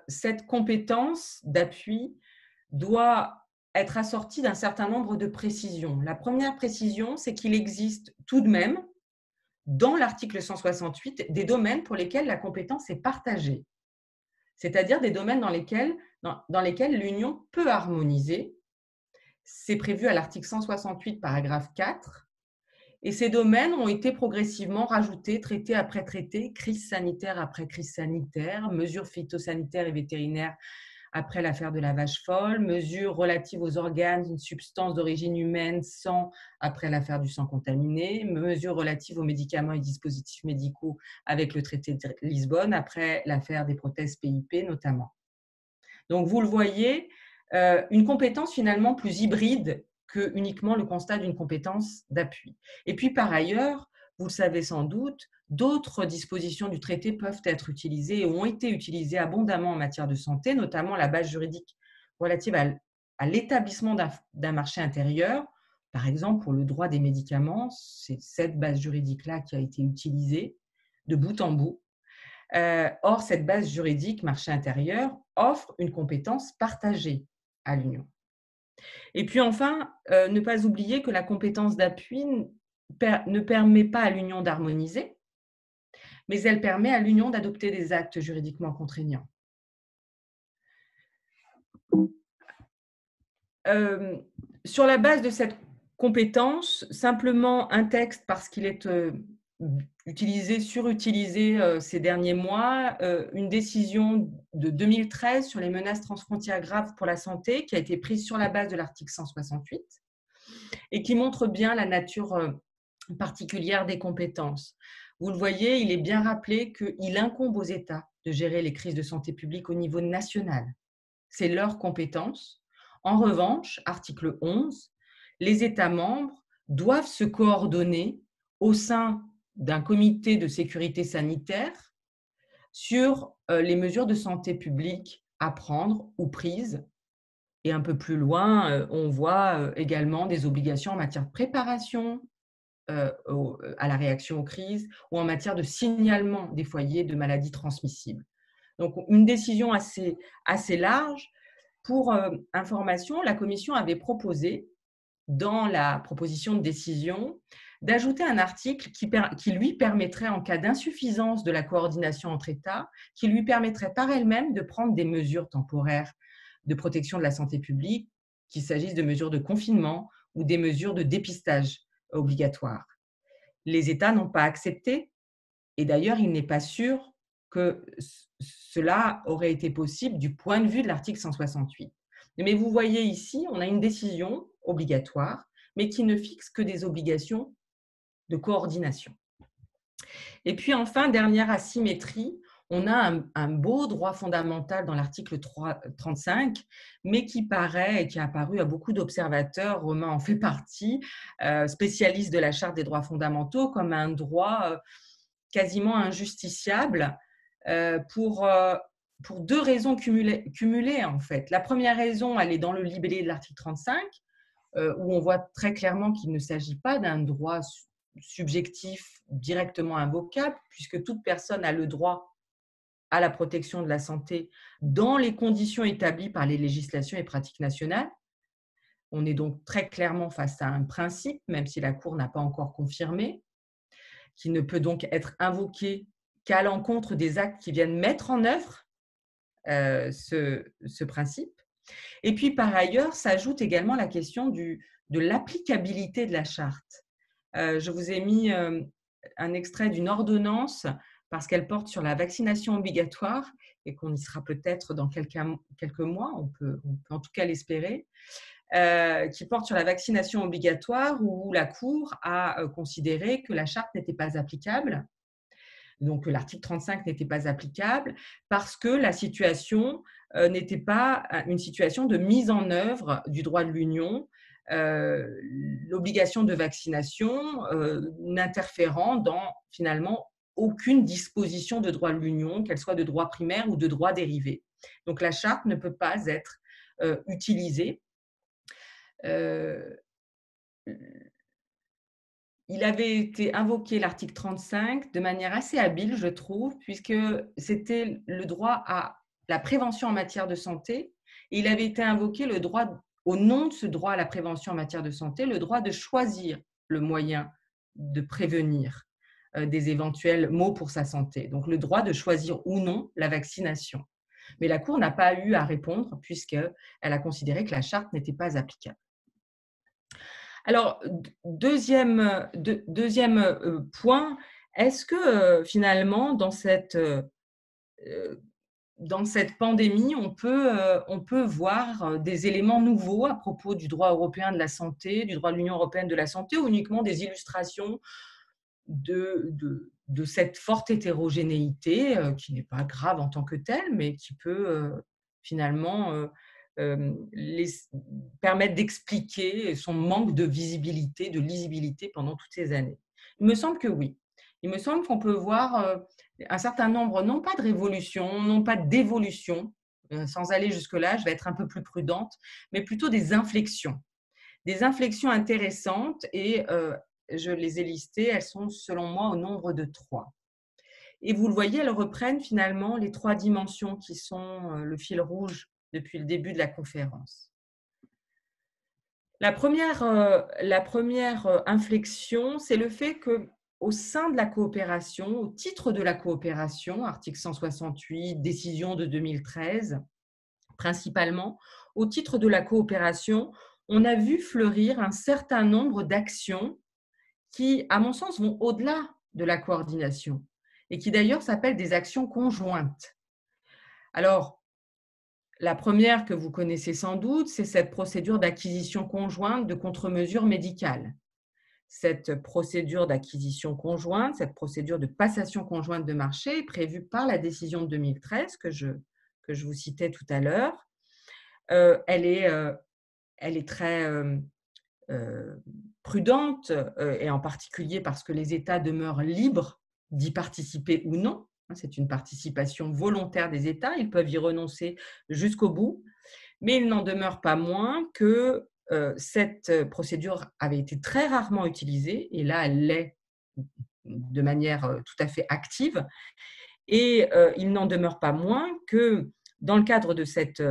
cette compétence d'appui doit être assortie d'un certain nombre de précisions. La première précision, c'est qu'il existe tout de même, dans l'article 168, des domaines pour lesquels la compétence est partagée, c'est-à-dire des domaines dans lesquels l'Union peut harmoniser. C'est prévu à l'article 168, paragraphe 4. Et ces domaines ont été progressivement rajoutés, traité après traité, crise sanitaire après crise sanitaire, mesures phytosanitaires et vétérinaires après l'affaire de la vache folle, mesures relatives aux organes d'une substance d'origine humaine, sang après l'affaire du sang contaminé, mesures relatives aux médicaments et dispositifs médicaux avec le traité de Lisbonne après l'affaire des prothèses PIP notamment. Donc vous le voyez, une compétence finalement plus hybride que uniquement le constat d'une compétence d'appui. Et puis par ailleurs, vous le savez sans doute, d'autres dispositions du traité peuvent être utilisées et ont été utilisées abondamment en matière de santé, notamment la base juridique relative à l'établissement d'un marché intérieur. Par exemple, pour le droit des médicaments, c'est cette base juridique-là qui a été utilisée de bout en bout. Or, cette base juridique marché intérieur offre une compétence partagée à l'Union. Et puis enfin, ne pas oublier que la compétence d'appui ne permet pas à l'Union d'harmoniser, mais elle permet à l'Union d'adopter des actes juridiquement contraignants. Sur la base de cette compétence, simplement un texte parce qu'il est surutilisé ces derniers mois, une décision de 2013 sur les menaces transfrontières graves pour la santé qui a été prise sur la base de l'article 168 et qui montre bien la nature particulière des compétences. Vous le voyez, il est bien rappelé qu'il incombe aux États de gérer les crises de santé publique au niveau national. C'est leur compétence. En revanche, article 11, les États membres doivent se coordonner au sein d'un comité de sécurité sanitaire sur les mesures de santé publique à prendre ou prises. Et un peu plus loin, on voit également des obligations en matière de préparation à la réaction aux crises ou en matière de signalement des foyers de maladies transmissibles. Donc, une décision assez large. Pour information, la Commission avait proposé, dans la proposition de décision, d'ajouter un article qui lui permettrait, en cas d'insuffisance de la coordination entre États, qui lui permettrait par elle-même de prendre des mesures temporaires de protection de la santé publique, qu'il s'agisse de mesures de confinement ou des mesures de dépistage obligatoires. Les États n'ont pas accepté, et d'ailleurs, il n'est pas sûr que cela aurait été possible du point de vue de l'article 168. Mais vous voyez ici, on a une décision obligatoire, mais qui ne fixe que des obligations de coordination. Et puis enfin, dernière asymétrie, on a un beau droit fondamental dans l'article 35, mais qui paraît et qui a apparu à beaucoup d'observateurs, Romain en fait partie, spécialistes de la Charte des droits fondamentaux, comme un droit quasiment injusticiable pour deux raisons cumulées en fait. La première raison, elle est dans le libellé de l'article 35, où on voit très clairement qu'il ne s'agit pas d'un droit subjectif directement invocable, puisque toute personne a le droit à la protection de la santé dans les conditions établies par les législations et pratiques nationales. On est donc très clairement face à un principe, même si la Cour n'a pas encore confirmé, qui ne peut donc être invoqué qu'à l'encontre des actes qui viennent mettre en œuvre ce principe. Et puis, par ailleurs, s'ajoute également la question de l'applicabilité de la charte. Je vous ai mis un extrait d'une ordonnance parce qu'elle porte sur la vaccination obligatoire et qu'on y sera peut-être dans quelques mois, on peut en tout cas l'espérer, qui porte sur la vaccination obligatoire où la Cour a considéré que la charte n'était pas applicable. Donc, l'article 35 n'était pas applicable parce que la situation n'était pas une situation de mise en œuvre du droit de l'Union, l'obligation de vaccination n'interférant dans finalement aucune disposition de droit de l'Union, qu'elle soit de droit primaire ou de droit dérivé. Donc, la charte ne peut pas être utilisée. Il avait été invoqué l'article 35 de manière assez habile, je trouve, puisque c'était le droit à la prévention en matière de santé. Et il avait été invoqué le droit, au nom de ce droit à la prévention en matière de santé, le droit de choisir le moyen de prévenir des éventuels maux pour sa santé. Donc, le droit de choisir ou non la vaccination. Mais la Cour n'a pas eu à répondre puisqu'elle a considéré que la charte n'était pas applicable. Alors, deuxième point, est-ce que finalement, dans cette pandémie, on peut voir des éléments nouveaux à propos du droit européen de la santé, du droit de l'Union européenne de la santé, ou uniquement des illustrations de cette forte hétérogénéité qui n'est pas grave en tant que telle, mais qui peut finalement permettre d'expliquer son manque de visibilité, de lisibilité pendant toutes ces années. Il me semble que oui. Il me semble qu'on peut voir un certain nombre, non pas de révolutions, non pas d'évolutions, sans aller jusque-là, je vais être un peu plus prudente, mais plutôt des inflexions intéressantes et je les ai listées, elles sont selon moi au nombre de 3. Et vous le voyez, elles reprennent finalement les 3 dimensions qui sont le fil rouge depuis le début de la conférence. La première inflexion, c'est le fait qu'au sein de la coopération, au titre de la coopération, article 168, décision de 2013, principalement, au titre de la coopération, on a vu fleurir un certain nombre d'actions qui, à mon sens, vont au-delà de la coordination et qui d'ailleurs s'appellent des actions conjointes. Alors, la première que vous connaissez sans doute, c'est cette procédure d'acquisition conjointe de contre-mesures médicales. Cette procédure d'acquisition conjointe, cette procédure de passation conjointe de marché est prévue par la décision de 2013 que je vous citais tout à l'heure. Elle est très prudente et en particulier parce que les États demeurent libres d'y participer ou non. C'est une participation volontaire des États, ils peuvent y renoncer jusqu'au bout, mais il n'en demeure pas moins que cette procédure avait été très rarement utilisée, et là elle l'est de manière tout à fait active, et il n'en demeure pas moins que dans le cadre de cette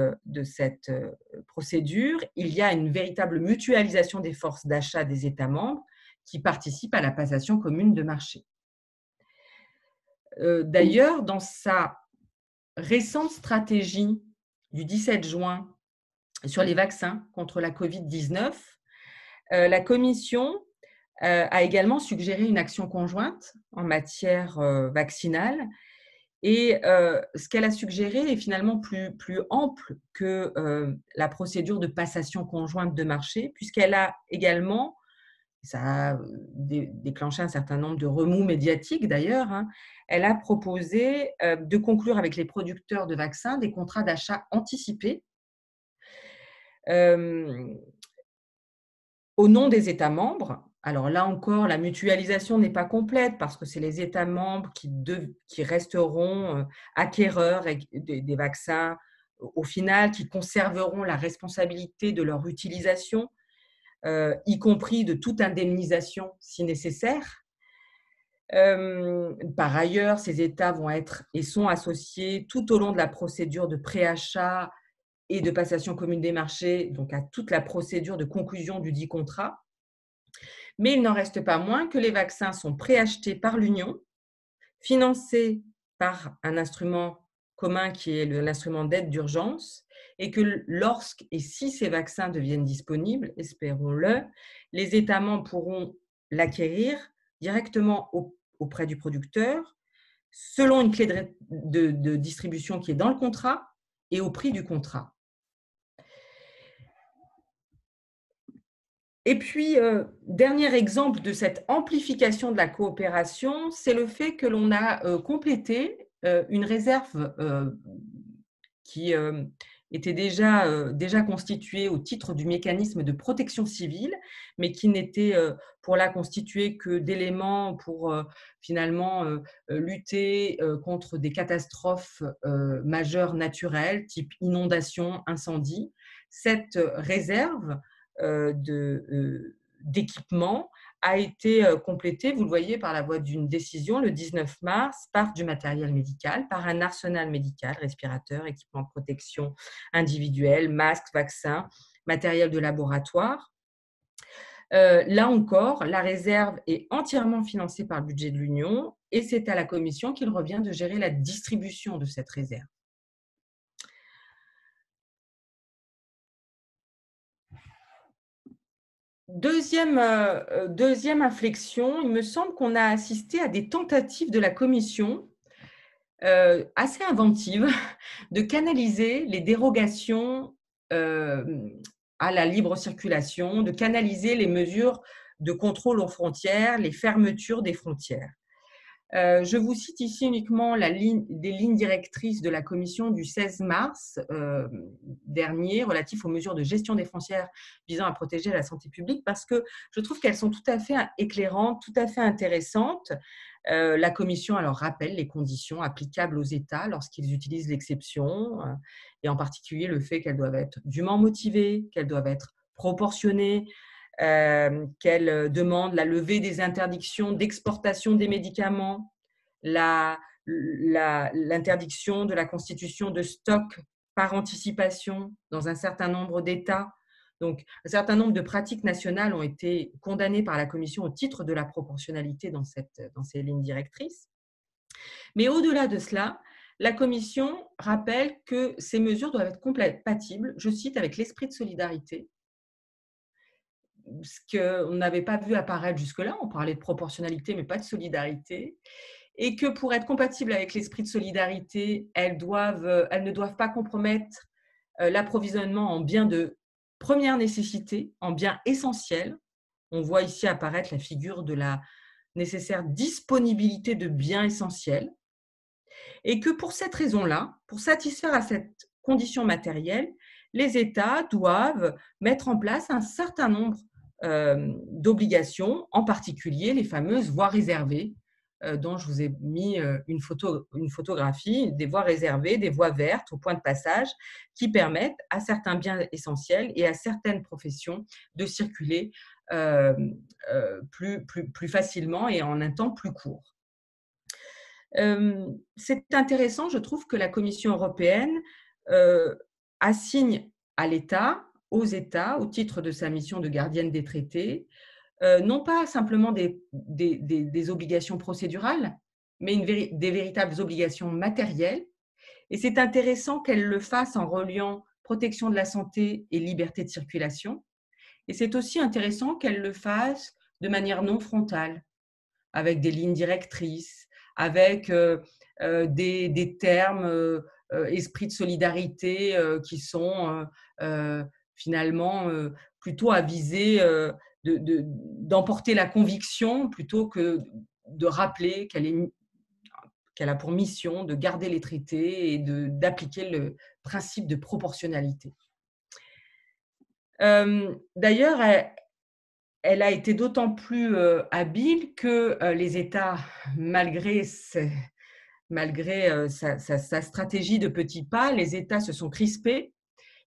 procédure, il y a une véritable mutualisation des forces d'achat des États membres qui participent à la passation commune de marché. D'ailleurs, dans sa récente stratégie du 17 juin sur les vaccins contre la Covid-19, la Commission a également suggéré une action conjointe en matière vaccinale. Et ce qu'elle a suggéré est finalement plus ample que la procédure de passation conjointe de marché, puisqu'elle a également ça a déclenché un certain nombre de remous médiatiques d'ailleurs, hein. Elle a proposé de conclure avec les producteurs de vaccins des contrats d'achat anticipés au nom des États membres. Alors là encore, la mutualisation n'est pas complète parce que c'est les États membres qui resteront acquéreurs des vaccins au final, qui conserveront la responsabilité de leur utilisation, y compris de toute indemnisation si nécessaire. Par ailleurs, ces États vont être et sont associés tout au long de la procédure de préachat et de passation commune des marchés, donc à toute la procédure de conclusion du dit contrat. Mais il n'en reste pas moins que les vaccins sont préachetés par l'Union, financés par un instrument commun qui est l'instrument d'aide d'urgence, et que et si ces vaccins deviennent disponibles, espérons-le, les États membres pourront l'acquérir directement auprès du producteur, selon une clé de distribution qui est dans le contrat et au prix du contrat. Et puis, dernier exemple de cette amplification de la coopération, c'est le fait que l'on a complété une réserve qui était déjà constituée au titre du mécanisme de protection civile, mais qui n'était pour la constituer que d'éléments pour finalement lutter contre des catastrophes majeures naturelles, type inondation, incendie. Cette réserve d'équipement a été complétée, vous le voyez, par la voie d'une décision le 19 mars, par du matériel médical, par un arsenal médical, respirateurs, équipements de protection individuels, masques, vaccins, matériel de laboratoire. Là encore, la réserve est entièrement financée par le budget de l'Union et c'est à la Commission qu'il revient de gérer la distribution de cette réserve. Deuxième inflexion, il me semble qu'on a assisté à des tentatives de la Commission assez inventives de canaliser les dérogations à la libre circulation, de canaliser les mesures de contrôle aux frontières, les fermetures des frontières. Je vous cite ici uniquement des lignes directrices de la Commission du 16 mars dernier relatif aux mesures de gestion des frontières visant à protéger la santé publique parce que je trouve qu'elles sont tout à fait éclairantes, tout à fait intéressantes. La Commission alors rappelle les conditions applicables aux États lorsqu'ils utilisent l'exception et en particulier le fait qu'elles doivent être dûment motivées, qu'elles doivent être proportionnées, qu'elle demande la levée des interdictions d'exportation des médicaments, l'interdiction de la constitution de stocks par anticipation dans un certain nombre d'États. Donc, un certain nombre de pratiques nationales ont été condamnées par la Commission au titre de la proportionnalité dans ces lignes directrices. Mais au-delà de cela, la Commission rappelle que ces mesures doivent être compatibles, je cite, avec l'esprit de solidarité, ce qu'on n'avait pas vu apparaître jusque-là. On parlait de proportionnalité, mais pas de solidarité. Et que pour être compatible avec l'esprit de solidarité, elles ne doivent pas compromettre l'approvisionnement en biens de première nécessité, en biens essentiels. On voit ici apparaître la figure de la nécessaire disponibilité de biens essentiels. Et que pour cette raison-là, pour satisfaire à cette condition matérielle, les États doivent mettre en place un certain nombre d'obligations, en particulier les fameuses voies réservées, dont je vous ai mis une photographie, des voies réservées, des voies vertes au point de passage, qui permettent à certains biens essentiels et à certaines professions de circuler plus facilement et en un temps plus court. C'est intéressant, je trouve, que la Commission européenne assigne à l'État, aux États, au titre de sa mission de gardienne des traités, non pas simplement des obligations procédurales, mais des véritables obligations matérielles. Et c'est intéressant qu'elle le fasse en reliant protection de la santé et liberté de circulation. Et c'est aussi intéressant qu'elle le fasse de manière non frontale, avec des lignes directrices, avec des termes esprit de solidarité qui sont finalement plutôt à viser d'emporter la conviction plutôt que de rappeler qu'elle a pour mission de garder les traités et d'appliquer le principe de proportionnalité. D'ailleurs, elle a été d'autant plus habile que les États, malgré sa stratégie de petits pas, les États se sont crispés.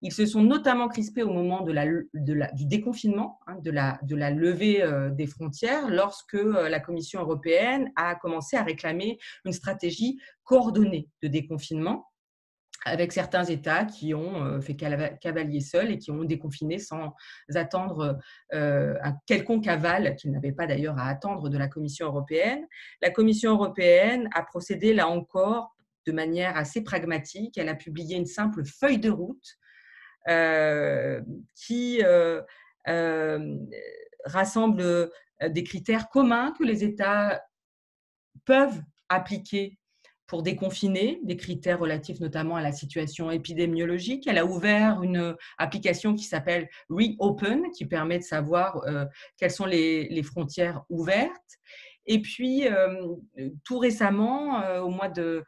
Ils se sont notamment crispés au moment du déconfinement, de la levée des frontières, lorsque la Commission européenne a commencé à réclamer une stratégie coordonnée de déconfinement, avec certains États qui ont fait cavalier seul et qui ont déconfiné sans attendre un quelconque aval, qu'ils n'avaient pas d'ailleurs à attendre, de la Commission européenne. La Commission européenne a procédé, là encore, de manière assez pragmatique. Elle a publié une simple feuille de route qui rassemble des critères communs que les États peuvent appliquer pour déconfiner, des critères relatifs notamment à la situation épidémiologique. Elle a ouvert une application qui s'appelle Reopen, qui permet de savoir quelles sont les frontières ouvertes. Et puis, tout récemment, au mois de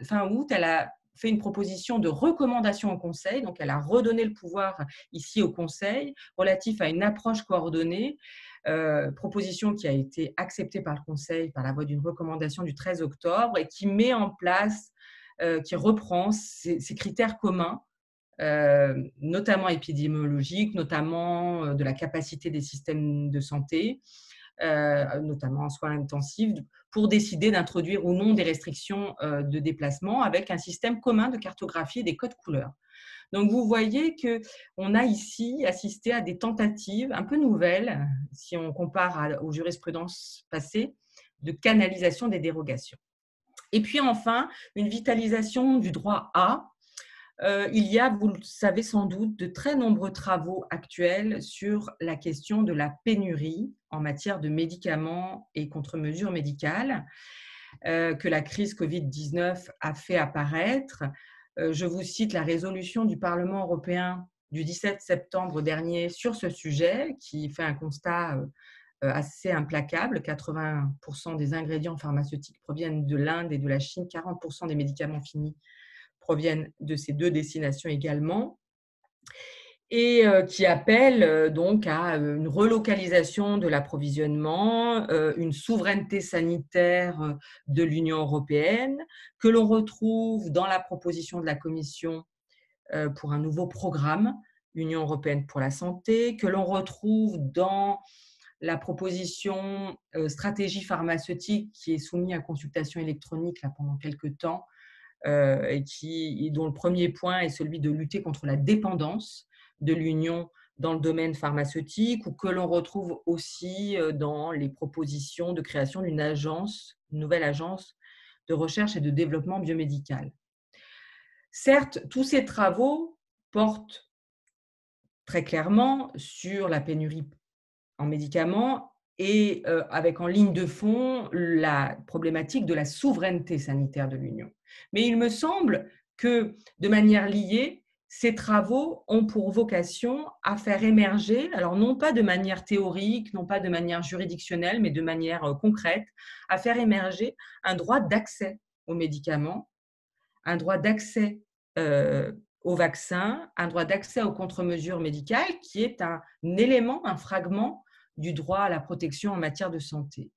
fin août, elle a fait une proposition de recommandation au Conseil. Donc, elle a redonné le pouvoir ici au Conseil relatif à une approche coordonnée. Proposition qui a été acceptée par le Conseil par la voie d'une recommandation du 13 octobre et qui met en place, qui reprend ces critères communs, notamment épidémiologiques, notamment de la capacité des systèmes de santé, notamment en soins intensifs, pour décider d'introduire ou non des restrictions de déplacement avec un système commun de cartographie et des codes couleurs. Donc, vous voyez qu'on a ici assisté à des tentatives un peu nouvelles, si on compare aux jurisprudences passées, de canalisation des dérogations. Et puis enfin, une vitalisation du droit A. Il y a, vous le savez sans doute, de très nombreux travaux actuels sur la question de la pénurie en matière de médicaments et contre-mesures médicales que la crise Covid-19 a fait apparaître. Je vous cite la résolution du Parlement européen du 17 septembre dernier sur ce sujet, qui fait un constat assez implacable. 80% des ingrédients pharmaceutiques proviennent de l'Inde et de la Chine, 40% des médicaments finis proviennent de ces deux destinations également, et qui appelle donc à une relocalisation de l'approvisionnement, une souveraineté sanitaire de l'Union européenne, que l'on retrouve dans la proposition de la Commission pour un nouveau programme Union européenne pour la santé, que l'on retrouve dans la proposition stratégie pharmaceutique qui est soumise à consultation électronique là, pendant quelques temps, et dont le premier point est celui de lutter contre la dépendance de l'Union dans le domaine pharmaceutique, ou que l'on retrouve aussi dans les propositions de création d'une nouvelle agence de recherche et de développement biomédical. Certes, tous ces travaux portent très clairement sur la pénurie en médicaments et avec en ligne de fond la problématique de la souveraineté sanitaire de l'Union. Mais il me semble que, de manière liée, ces travaux ont pour vocation à faire émerger, alors non pas de manière théorique, non pas de manière juridictionnelle, mais de manière concrète, à faire émerger un droit d'accès aux médicaments, un droit d'accès aux vaccins, un droit d'accès aux contre-mesures médicales qui est un élément, un fragment du droit à la protection en matière de santé.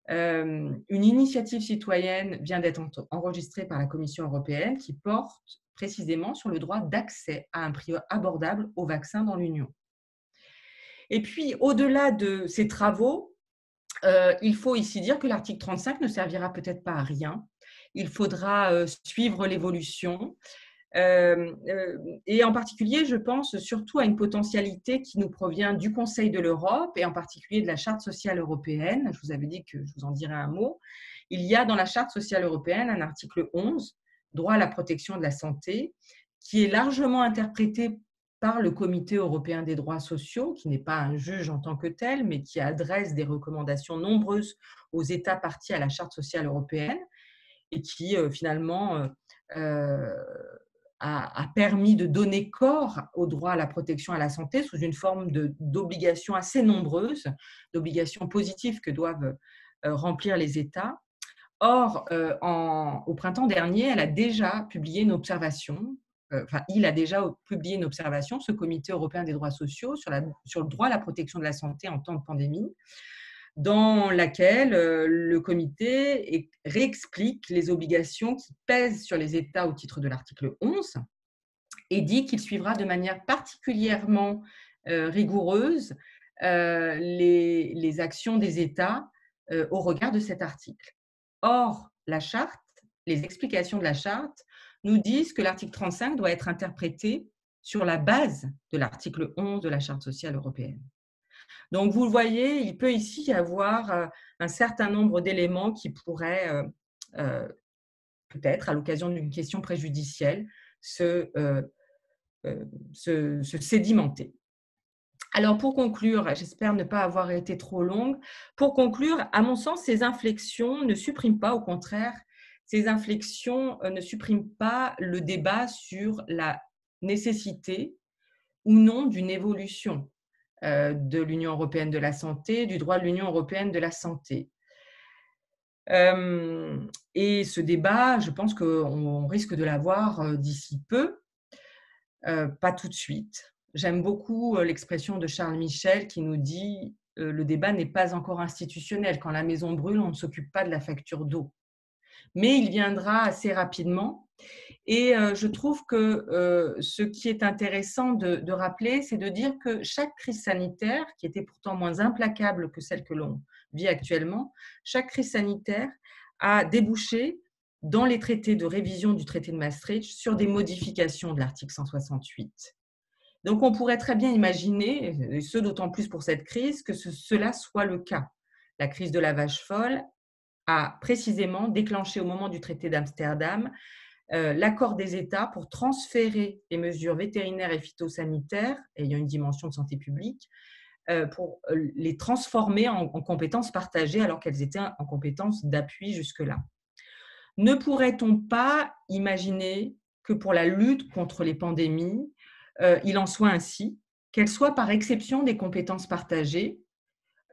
Une initiative citoyenne vient d'être enregistrée par la Commission européenne qui porte précisément sur le droit d'accès à un prix abordable aux vaccins dans l'Union. Et puis, au-delà de ces travaux, il faut ici dire que l'article 35 ne servira peut-être pas à rien. Il faudra suivre l'évolution. Et en particulier, je pense surtout à une potentialité qui nous provient du Conseil de l'Europe et en particulier de la Charte sociale européenne. Je vous avais dit que je vous en dirais un mot. Il y a dans la Charte sociale européenne un article 11, droit à la protection de la santé, qui est largement interprété par le Comité européen des droits sociaux, qui n'est pas un juge en tant que tel, mais qui adresse des recommandations nombreuses aux États parties à la Charte sociale européenne et qui finalement a permis de donner corps au droit à la protection à la santé sous une forme d'obligations assez nombreuses, d'obligations positives que doivent remplir les États. Or, au printemps dernier, elle a déjà publié une observation, il a déjà publié une observation, ce Comité européen des droits sociaux, sur le droit à la protection de la santé en temps de pandémie, dans laquelle le comité réexplique les obligations qui pèsent sur les États au titre de l'article 11 et dit qu'il suivra de manière particulièrement rigoureuse les actions des États au regard de cet article. Or, la charte, les explications de la charte nous disent que l'article 35 doit être interprété sur la base de l'article 11 de la Charte sociale européenne. Donc, vous le voyez, il peut ici y avoir un certain nombre d'éléments qui pourraient, peut-être, à l'occasion d'une question préjudicielle, se sédimenter. Alors, pour conclure, j'espère ne pas avoir été trop longue, pour conclure, à mon sens, ces inflexions ne suppriment pas, au contraire, ces inflexions ne suppriment pas le débat sur la nécessité ou non d'une évolution de l'Union européenne de la santé, du droit de l'Union européenne de la santé. Et ce débat, je pense qu'on risque de l'avoir d'ici peu, pas tout de suite. J'aime beaucoup l'expression de Charles Michel qui nous dit « le débat n'est pas encore institutionnel. Quand la maison brûle, on ne s'occupe pas de la facture d'eau. » Mais il viendra assez rapidement. Et je trouve que ce qui est intéressant de rappeler, c'est de dire que chaque crise sanitaire, qui était pourtant moins implacable que celle que l'on vit actuellement, chaque crise sanitaire a débouché dans les traités de révision du traité de Maastricht sur des modifications de l'article 168. Donc, on pourrait très bien imaginer, et ce d'autant plus pour cette crise, que cela soit le cas. La crise de la vache folle a précisément déclenché au moment du traité d'Amsterdam l'accord des États pour transférer les mesures vétérinaires et phytosanitaires ayant une dimension de santé publique, pour les transformer en compétences partagées alors qu'elles étaient en compétences d'appui jusque-là. Ne pourrait-on pas imaginer que pour la lutte contre les pandémies, il en soit ainsi, qu'elles soient par exception des compétences partagées,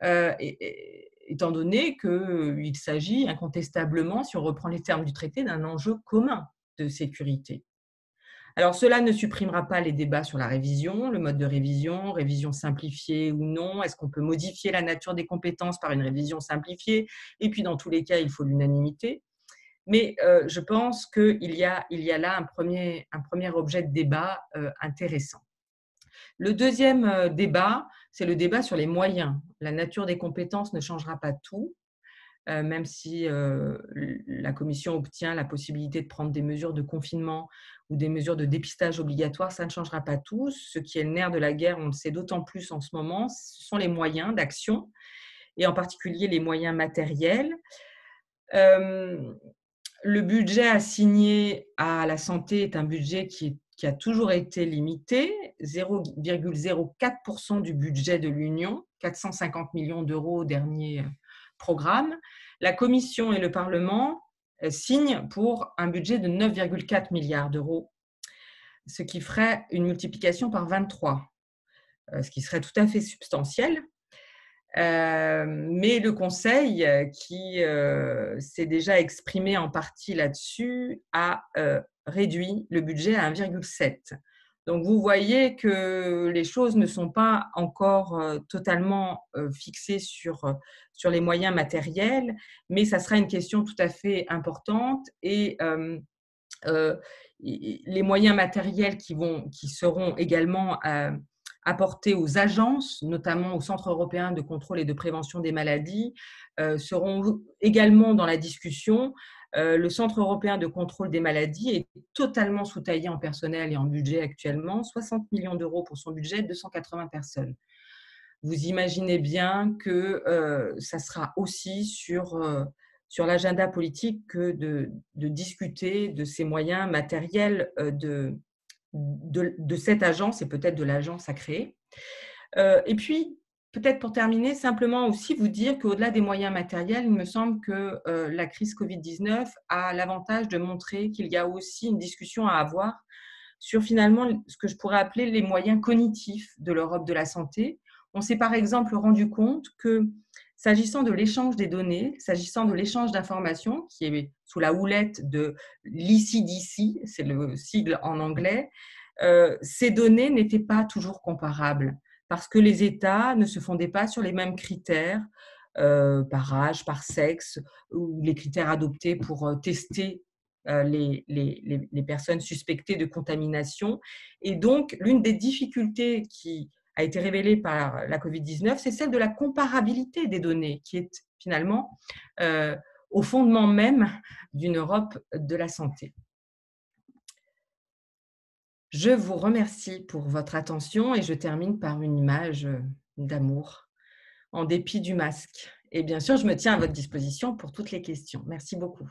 étant donné qu'il s'agit incontestablement, si on reprend les termes du traité, d'un enjeu commun de sécurité. Alors, cela ne supprimera pas les débats sur la révision, le mode de révision, révision simplifiée ou non, est-ce qu'on peut modifier la nature des compétences par une révision simplifiée, et puis dans tous les cas, il faut l'unanimité. Mais je pense qu'il y a là un premier objet de débat intéressant. Le deuxième débat, c'est le débat sur les moyens. La nature des compétences ne changera pas tout, même si la Commission obtient la possibilité de prendre des mesures de confinement ou des mesures de dépistage obligatoires, ça ne changera pas tout. Ce qui est le nerf de la guerre, on le sait d'autant plus en ce moment, ce sont les moyens d'action, et en particulier les moyens matériels. Le budget assigné à la santé est un budget qui a toujours été limité, 0,04% du budget de l'Union, 450 millions d'euros au dernier programme. La Commission et le Parlement signent pour un budget de 9,4 milliards d'euros, ce qui ferait une multiplication par 23, ce qui serait tout à fait substantiel. Mais le Conseil, qui s'est déjà exprimé en partie là-dessus, a réduit le budget à 1,7. Donc, vous voyez que les choses ne sont pas encore totalement fixées sur les moyens matériels, mais ça sera une question tout à fait importante. Et les moyens matériels qui seront également apportés aux agences, notamment au Centre européen de contrôle et de prévention des maladies, seront également dans la discussion. Le Centre européen de contrôle des maladies est totalement sous-taillé en personnel et en budget actuellement, 60 millions d'euros pour son budget, 280 personnes. Vous imaginez bien que ça sera aussi sur l'agenda politique que de discuter de ces moyens matériels de cette agence et peut-être de l'agence à créer. Et puis, peut-être pour terminer, simplement aussi vous dire qu'au-delà des moyens matériels, il me semble que la crise Covid-19 a l'avantage de montrer qu'il y a aussi une discussion à avoir sur finalement ce que je pourrais appeler les moyens cognitifs de l'Europe de la santé. On s'est par exemple rendu compte que s'agissant de l'échange des données, s'agissant de l'échange d'informations, qui est sous la houlette de l'ECDC, c'est le sigle en anglais, ces données n'étaient pas toujours comparables parce que les États ne se fondaient pas sur les mêmes critères par âge, par sexe, ou les critères adoptés pour tester les personnes suspectées de contamination. Et donc, l'une des difficultés qui a été révélée par la COVID-19, c'est celle de la comparabilité des données, qui est finalement au fondement même d'une Europe de la santé. Je vous remercie pour votre attention et je termine par une image d'amour, en dépit du masque. Et bien sûr, je me tiens à votre disposition pour toutes les questions. Merci beaucoup.